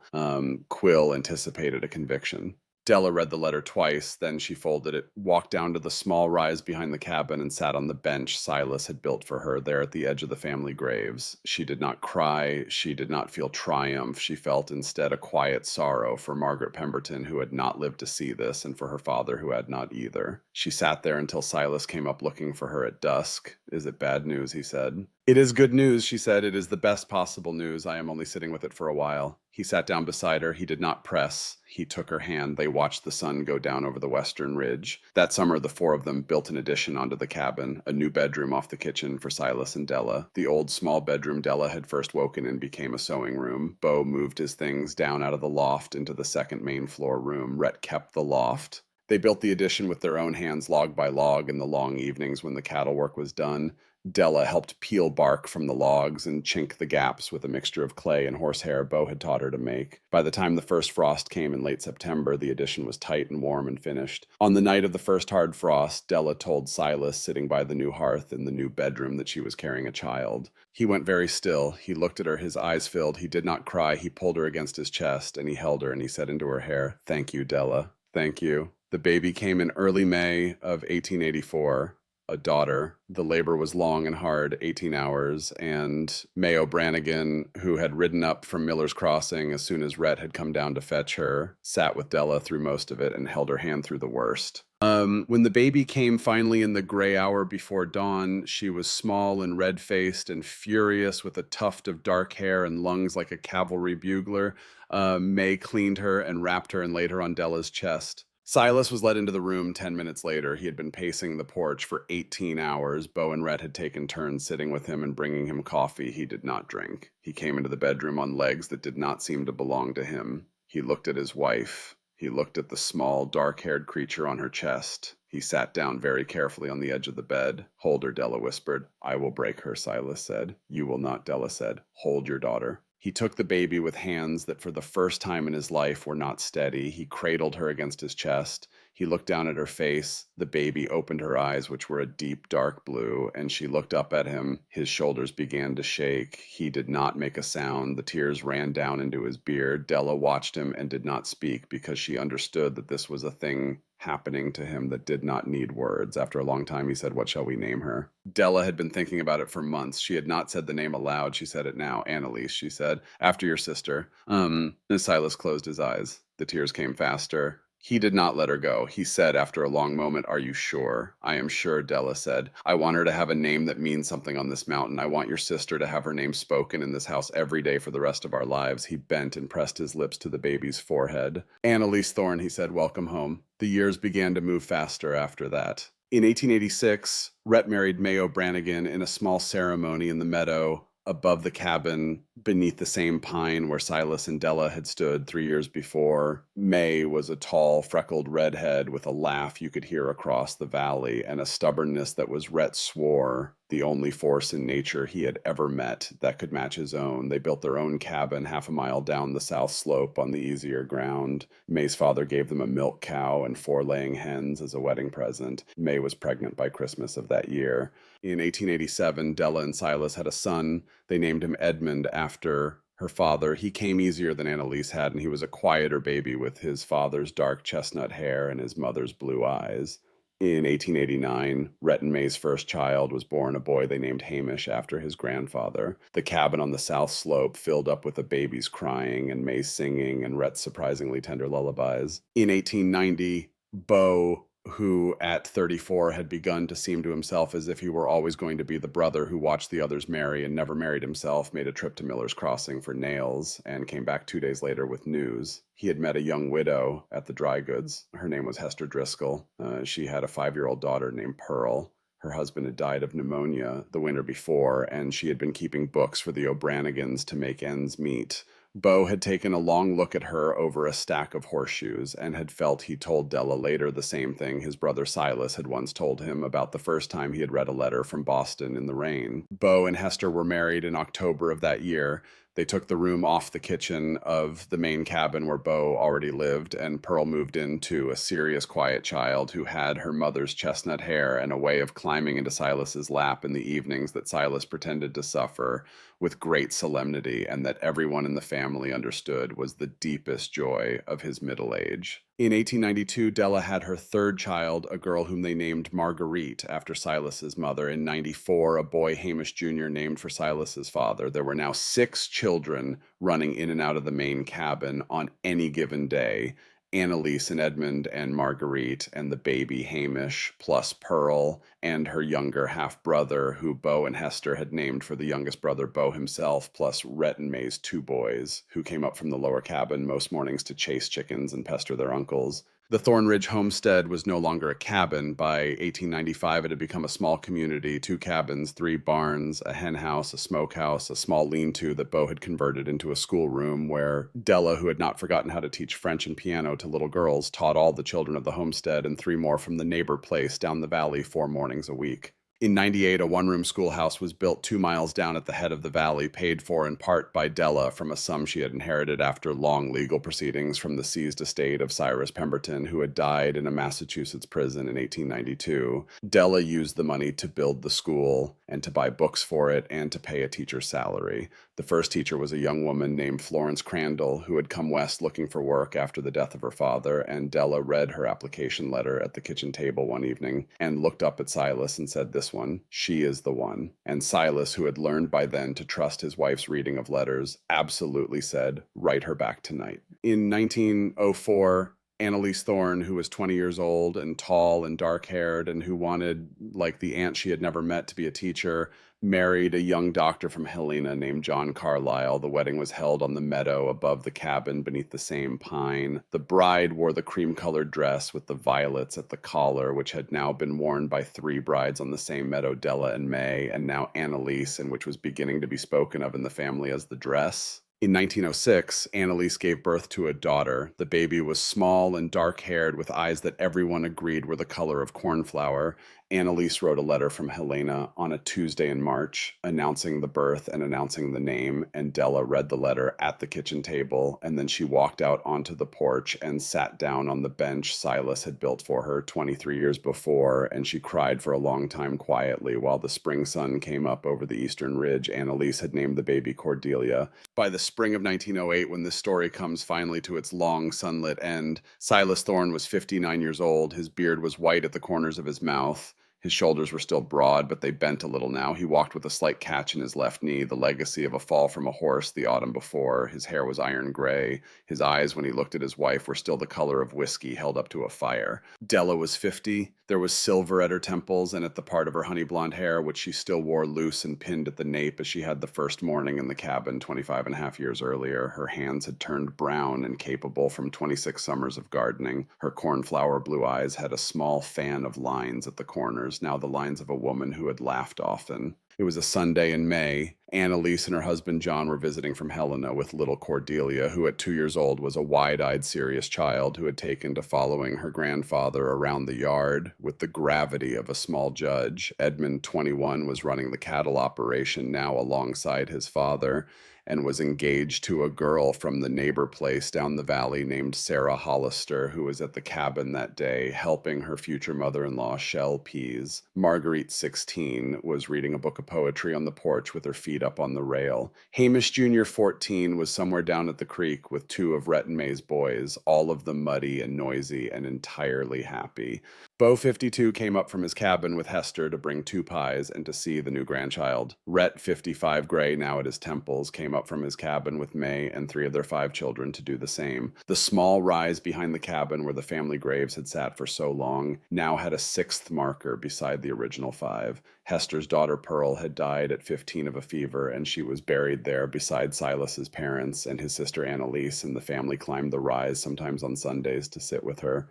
Speaker 1: Quill anticipated a conviction. Della read the letter twice, then she folded it, walked down to the small rise behind the cabin, and sat on the bench Silas had built for her there at the edge of the family graves. She did not cry, she did not feel triumph, she felt instead a quiet sorrow for Margaret Pemberton, who had not lived to see this, and for her father, who had not either. She sat there until Silas came up looking for her at dusk. "Is it bad news?" he said. "It is good news," she said. "It is the best possible news. I am only sitting with it for a while." He sat down beside her. He did not press. He took her hand. They watched the sun go down over the western ridge. That summer, the 4 of them built an addition onto the cabin, a new bedroom off the kitchen for Silas and Della. The old small bedroom Della had first woken in became a sewing room. Bo moved his things down out of the loft into the second main floor room. Rhett kept the loft. They built the addition with their own hands, log by log, in the long evenings when the cattle work was done. Della helped peel bark from the logs and chink the gaps with a mixture of clay and horsehair Bo had taught her to make. By the time the first frost came in late September, the addition was tight and warm and finished. On the night of the first hard frost, Della told Silas, sitting by the new hearth in the new bedroom, that she was carrying a child. He went very still. He looked at her, his eyes filled. He did not cry. He pulled her against his chest, and he held her, and he said into her hair, "Thank you, Della. Thank you." The baby came in early May of 1884, a daughter. The labor was long and hard, 18 hours, and May O'Branigan, who had ridden up from Miller's Crossing as soon as Rhett had come down to fetch her, sat with Della through most of it and held her hand through the worst. When the baby came finally in the gray hour before dawn, she was small and red-faced and furious with a tuft of dark hair and lungs like a cavalry bugler. May cleaned her and wrapped her and laid her on Della's chest. Silas was let into the room 10 minutes later. He had been pacing the porch for 18 hours. Bo and Rhett had taken turns sitting with him and bringing him coffee he did not drink. He came into the bedroom on legs that did not seem to belong to him. He looked at his wife. He looked at the small, dark-haired creature on her chest. He sat down very carefully on the edge of the bed. "Hold her," Della whispered. "I will break her," Silas said. "You will not," Della said. "Hold your daughter." He took the baby with hands that for the first time in his life were not steady. He cradled her against his chest. He looked down at her face. The baby opened her eyes, which were a deep, dark blue, and she looked up at him. His shoulders began to shake. He did not make a sound. The tears ran down into his beard. Della watched him and did not speak because she understood that this was a thing happening to him that did not need words. After a long time, he said, "What shall we name her?" Della had been thinking about it for months. She had not said the name aloud. She said it now. "Annalise," she said, "after your sister." And Silas closed his eyes. The tears came faster. He did not let her go. He said after a long moment, "Are you sure?" "I am sure," Della said. "I want her to have a name that means something on this mountain. I want your sister to have her name spoken in this house every day for the rest of our lives." He bent and pressed his lips to the baby's forehead. "Annalise Thorne," he said, "welcome home." The years began to move faster after that. In 1886, Rhett married May O'Branigan in a small ceremony in the meadow above the cabin beneath the same pine where Silas and Della had stood 3 years before. May was a tall, freckled redhead with a laugh you could hear across the valley and a stubbornness that was, Rhett swore, the only force in nature he had ever met that could match his own. They built their own cabin half a mile down the south slope on the easier ground. May's father gave them a milk cow and 4 laying hens as a wedding present. May was pregnant by Christmas of that year. In 1887, Della and Silas had a son. They named him Edmund after her father. He came easier than Annalise had, and he was a quieter baby with his father's dark chestnut hair and his mother's blue eyes. In 1889, Rhett and May's first child was born, a boy they named Hamish after his grandfather. The cabin on the south slope filled up with the babies crying and May singing and Rhett's surprisingly tender lullabies. In 1890, Bo, who at 34 had begun to seem to himself as if he were always going to be the brother who watched the others marry and never married himself, made a trip to Miller's Crossing for nails and came back 2 days later with news. He had met a young widow at the dry goods. Her name was Hester Driscoll. She had a 5-year-old daughter named Pearl. Her husband had died of pneumonia the winter before, and she had been keeping books for the O'Branigans to make ends meet. Bo had taken a long look at her over a stack of horseshoes and had felt he told Della later the same thing his brother Silas had once told him about the first time he had read a letter from Boston in the rain. Bo and Hester were married in October of that year. They took the room off the kitchen of the main cabin where Bo already lived, and Pearl moved into a serious, quiet child who had her mother's chestnut hair and a way of climbing into Silas's lap in the evenings that Silas pretended to suffer with great solemnity and that everyone in the family understood was the deepest joy of his middle age. In 1892, Della had her third child, a girl whom they named Marguerite after Silas's mother. In 94, a boy Hamish Jr. named for Silas's father. There were now 6 children running in and out of the main cabin on any given day. Annalise and Edmund and Marguerite and the baby Hamish, plus Pearl and her younger half-brother, who Bo and Hester had named for the youngest brother, Bo himself, plus Rhett and May's 2 boys, who came up from the lower cabin most mornings to chase chickens and pester their uncles. The Thornridge homestead was no longer a cabin. By 1895, it had become a small community, 2 cabins, 3 barns, a hen house, a smokehouse, a small lean-to that Beau had converted into a schoolroom where Della, who had not forgotten how to teach French and piano to little girls, taught all the children of the homestead and 3 more from the neighbor place down the valley 4 mornings a week. In 98, a one-room schoolhouse was built 2 miles down at the head of the valley, paid for in part by Della from a sum she had inherited after long legal proceedings from the seized estate of Cyrus Pemberton, who had died in a Massachusetts prison in 1892. Della used the money to build the school and to buy books for it and to pay a teacher's salary. The first teacher was a young woman named Florence Crandall, who had come west looking for work after the death of her father, and Della read her application letter at the kitchen table one evening and looked up at Silas and said, "This one, she is the one." And Silas, who had learned by then to trust his wife's reading of letters, absolutely said, "Write her back tonight." In 1904, Annalise Thorne, who was 20 years old and tall and dark-haired and who wanted, like the aunt she had never met, to be a teacher, married a young doctor from Helena named John Carlyle. The wedding was held on the meadow above the cabin beneath the same pine. The bride wore the cream-colored dress with the violets at the collar, which had now been worn by 3 brides on the same meadow, Della and May, and now Annalise, and which was beginning to be spoken of in the family as the dress. In 1906, Annalise gave birth to a daughter. The baby was small and dark-haired with eyes that everyone agreed were the color of cornflower. Annalise wrote a letter from Helena on a Tuesday in March, announcing the birth and announcing the name, and Della read the letter at the kitchen table, and then she walked out onto the porch and sat down on the bench Silas had built for her 23 years before, and she cried for a long time quietly while the spring sun came up over the eastern ridge. Annalise had named the baby Cordelia. By the spring of 1908, when this story comes finally to its long sunlit end, Silas Thorne was 59 years old. His beard was white at the corners of his mouth. His shoulders were still broad, but they bent a little now. He walked with a slight catch in his left knee, the legacy of a fall from a horse the autumn before. His hair was iron gray. His eyes, when he looked at his wife, were still the color of whiskey held up to a fire. Della was 50. There was silver at her temples and at the part of her honey blonde hair, which she still wore loose and pinned at the nape as she had the first morning in the cabin 25.5 years earlier. Her hands had turned brown and capable from 26 summers of gardening. Her cornflower blue eyes had a small fan of lines at the corners, now the lines of a woman who had laughed often. It was a Sunday in May. Annalise and her husband John were visiting from Helena with little Cordelia, who at 2 years old was a wide-eyed, serious child who had taken to following her grandfather around the yard with the gravity of a small judge. Edmund, 21, was running the cattle operation now alongside his father, and was engaged to a girl from the neighbor place down the valley named Sarah Hollister, who was at the cabin that day helping her future mother-in-law shell peas. Marguerite, 16, was reading a book of poetry on the porch with her feet up on the rail. Hamish Jr., 14, was somewhere down at the creek with 2 of Rhett and May's boys, all of them muddy and noisy and entirely happy. Beau, 52, came up from his cabin with Hester to bring 2 pies and to see the new grandchild. Rhett, 55, gray now at his temples, came up from his cabin with May and 3 of their 5 children to do the same. The small rise behind the cabin where the family graves had sat for so long now had a 6th marker beside the original 5. Hester's daughter Pearl had died at 15 of a fever, and she was buried there beside Silas's parents and his sister Annalise, and the family climbed the rise sometimes on Sundays to sit with her.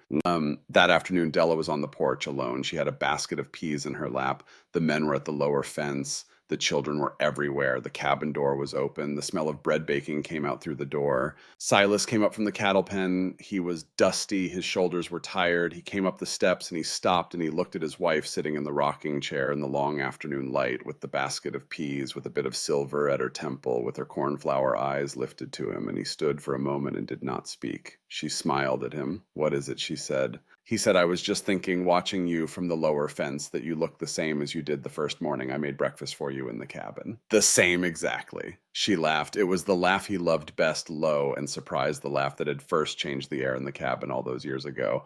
Speaker 1: That afternoon, Della was on the porch alone. She had a basket of peas in her lap. The men were at the lower fence. The children were everywhere. The cabin door was open. The smell of bread baking came out through the door. Silas came up from the cattle pen. He was dusty. His shoulders were tired. He came up the steps and he stopped and he looked at his wife sitting in the rocking chair in the long afternoon light with the basket of peas with a bit of silver at her temple, with her cornflower eyes lifted to him, and he stood for a moment and did not speak. She smiled at him. "What is it?" she said. He said, "I was just thinking, watching you from the lower fence, that you look the same as you did the first morning I made breakfast for you in the cabin." "The same exactly." She laughed. It was the laugh he loved best, low and surprised, the laugh that had first changed the air in the cabin all those years ago.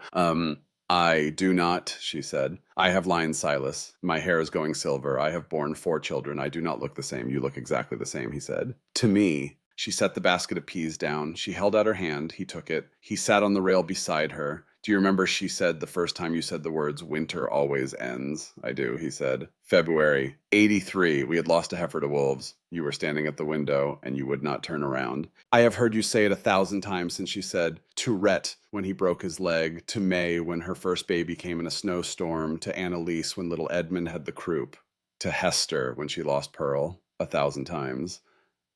Speaker 1: "I do not," she said. "I have lines, Silas. My hair is going silver. I have borne 4 children. I do not look the same. You look exactly the same," he said. "To me." She set the basket of peas down. She held out her hand. He took it. He sat on the rail beside her. Do you remember she said the first time you said the words winter always ends? I do, he said. February 83. We had lost a heifer to wolves. You were standing at the window and you would not turn around. I have heard you say it 1,000 times since she said to Rhett when he broke his leg, to May when her first baby came in a snowstorm, to Annalise when little Edmund had the croup, to Hester when she lost Pearl 1,000 times.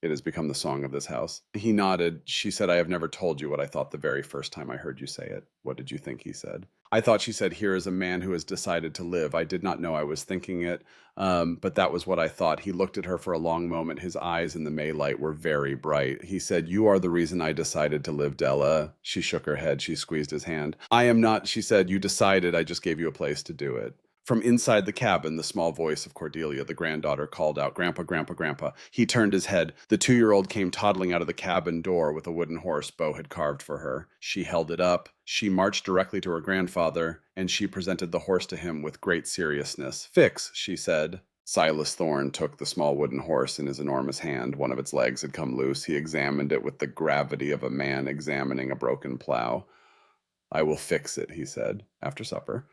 Speaker 1: It has become the song of this house. He nodded. She said, I have never told you what I thought the very first time I heard you say it. What did you think? He said. I thought she said, here is a man who has decided to live. I did not know I was thinking it, but that was what I thought. He looked at her for a long moment. His eyes in the May light were very bright. He said, you are the reason I decided to live, Della. She shook her head. She squeezed his hand. I am not, she said. You decided. I just gave you a place to do it. From inside the cabin, the small voice of Cordelia, the granddaughter, called out, Grandpa, Grandpa, Grandpa. He turned his head. The 2-year-old came toddling out of the cabin door with a wooden horse Bo had carved for her. She held it up. She marched directly to her grandfather, and she presented the horse to him with great seriousness. Fix, she said. Silas Thorne took the small wooden horse in his enormous hand. One of its legs had come loose. He examined it with the gravity of a man examining a broken plow. I will fix it, he said, after supper.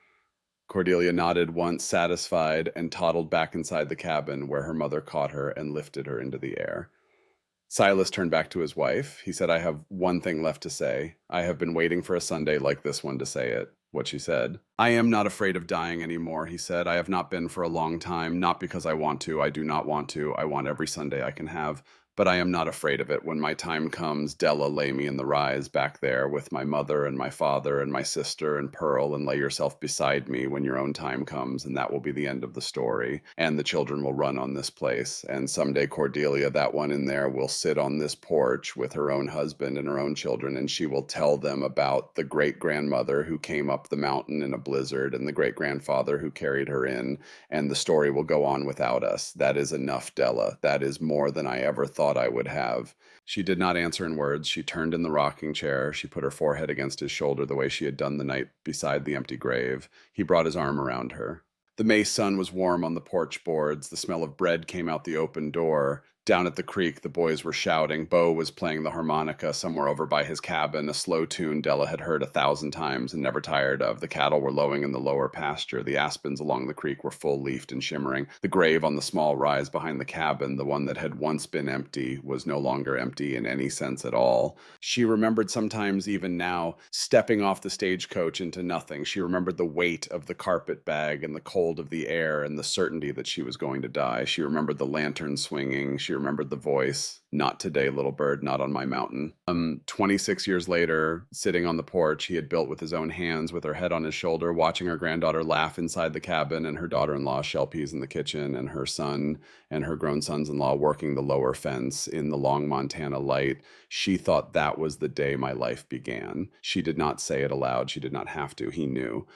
Speaker 1: Cordelia nodded once, satisfied, and toddled back inside the cabin where her mother caught her and lifted her into the air. Silas turned back to his wife. He said, I have one thing left to say. I have been waiting for a Sunday like this one to say it. What she said. I am not afraid of dying anymore, he said. I have not been for a long time, not because I want to. I do not want to. I want every Sunday I can have. But I am not afraid of it. When my time comes, Della, lay me in the rise back there with my mother and my father and my sister and Pearl, and lay yourself beside me when your own time comes, and that will be the end of the story. And the children will run on this place. And someday Cordelia, that one in there, will sit on this porch with her own husband and her own children, and she will tell them about the great-grandmother who came up the mountain in a blizzard and the great-grandfather who carried her in, and the story will go on without us. That is enough, Della. That is more than I ever thought I would have. She did not answer in words. She turned in the rocking chair. She put her forehead against his shoulder the way she had done the night beside the empty grave. He brought his arm around her. The May sun was warm on the porch boards. The smell of bread came out the open door. Down at the creek, the boys were shouting. Bo was playing the harmonica somewhere over by his cabin, a slow tune Della had heard 1,000 times and never tired of. The cattle were lowing in the lower pasture. The aspens along the creek were full-leafed and shimmering. The grave on the small rise behind the cabin, the one that had once been empty, was no longer empty in any sense at all. She remembered sometimes, even now, stepping off the stagecoach into nothing. She remembered the weight of the carpetbag and the cold of the air and the certainty that she was going to die. She remembered the lantern swinging. She remembered the voice, not today, little bird, not on my mountain. 26 years later, sitting on the porch he had built with his own hands, with her head on his shoulder, watching her granddaughter laugh inside the cabin, and her daughter-in-law shell peas in the kitchen, and her son and her grown sons-in-law working the lower fence in the long Montana light, she thought that was the day my life began. She did not say it aloud. She did not have to. He knew.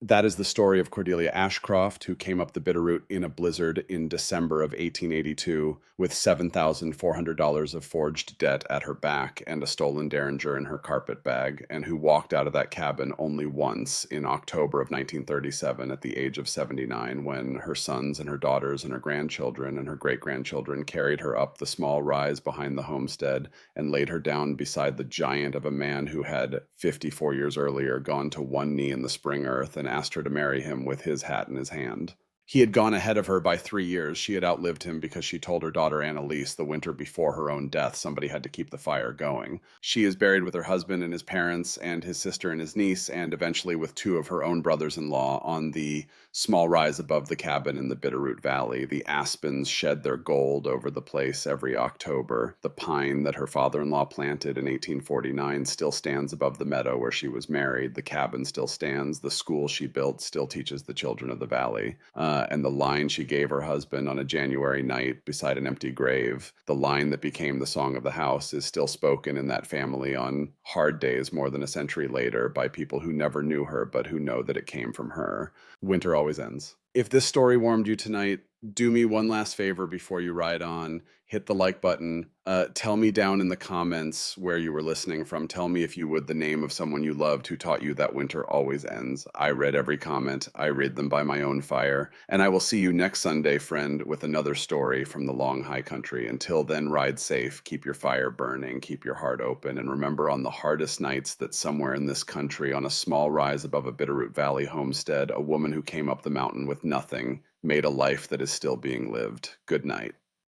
Speaker 1: That is the story of Cordelia Ashcroft, who came up the Bitterroot in a blizzard in December of 1882 with $7,400 of forged debt at her back and a stolen Derringer in her carpetbag, and who walked out of that cabin only once in October of 1937 at the age of 79, when her sons and her daughters and her grandchildren and her great-grandchildren carried her up the small rise behind the homestead and laid her down beside the giant of a man who had 54 years earlier gone to one knee in the spring earth and asked her to marry him with his hat in his hand. He had gone ahead of her by 3 years. She had outlived him because she told her daughter Annalise the winter before her own death somebody had to keep the fire going. She is buried with her husband and his parents and his sister and his niece, and eventually with 2 of her own brothers-in-law on the small rise above the cabin in the Bitterroot Valley. The aspens shed their gold over the place every October. The pine that her father-in-law planted in 1849 still stands above the meadow where she was married. The cabin still stands. The school she built still teaches the children of the valley. And the line she gave her husband on a January night beside an empty grave, the line that became the song of the house, is still spoken in that family on hard days more than a century later by people who never knew her but who know that it came from her. Winter always ends. If this story warmed you tonight, Do me one last favor before you ride on. Hit the like button. Tell me down in the comments where you were listening from. Tell me if you would the name of someone you loved who taught you that winter always ends. I read every comment. I read them by my own fire. And I will see you next Sunday, friend, with another story from the long high country. Until then, ride safe. Keep your fire burning. Keep your heart open. And remember, on the hardest nights, that somewhere in this country, on a small rise above a Bitterroot Valley homestead, a woman who came up the mountain with nothing made a life that is still being lived. Good night.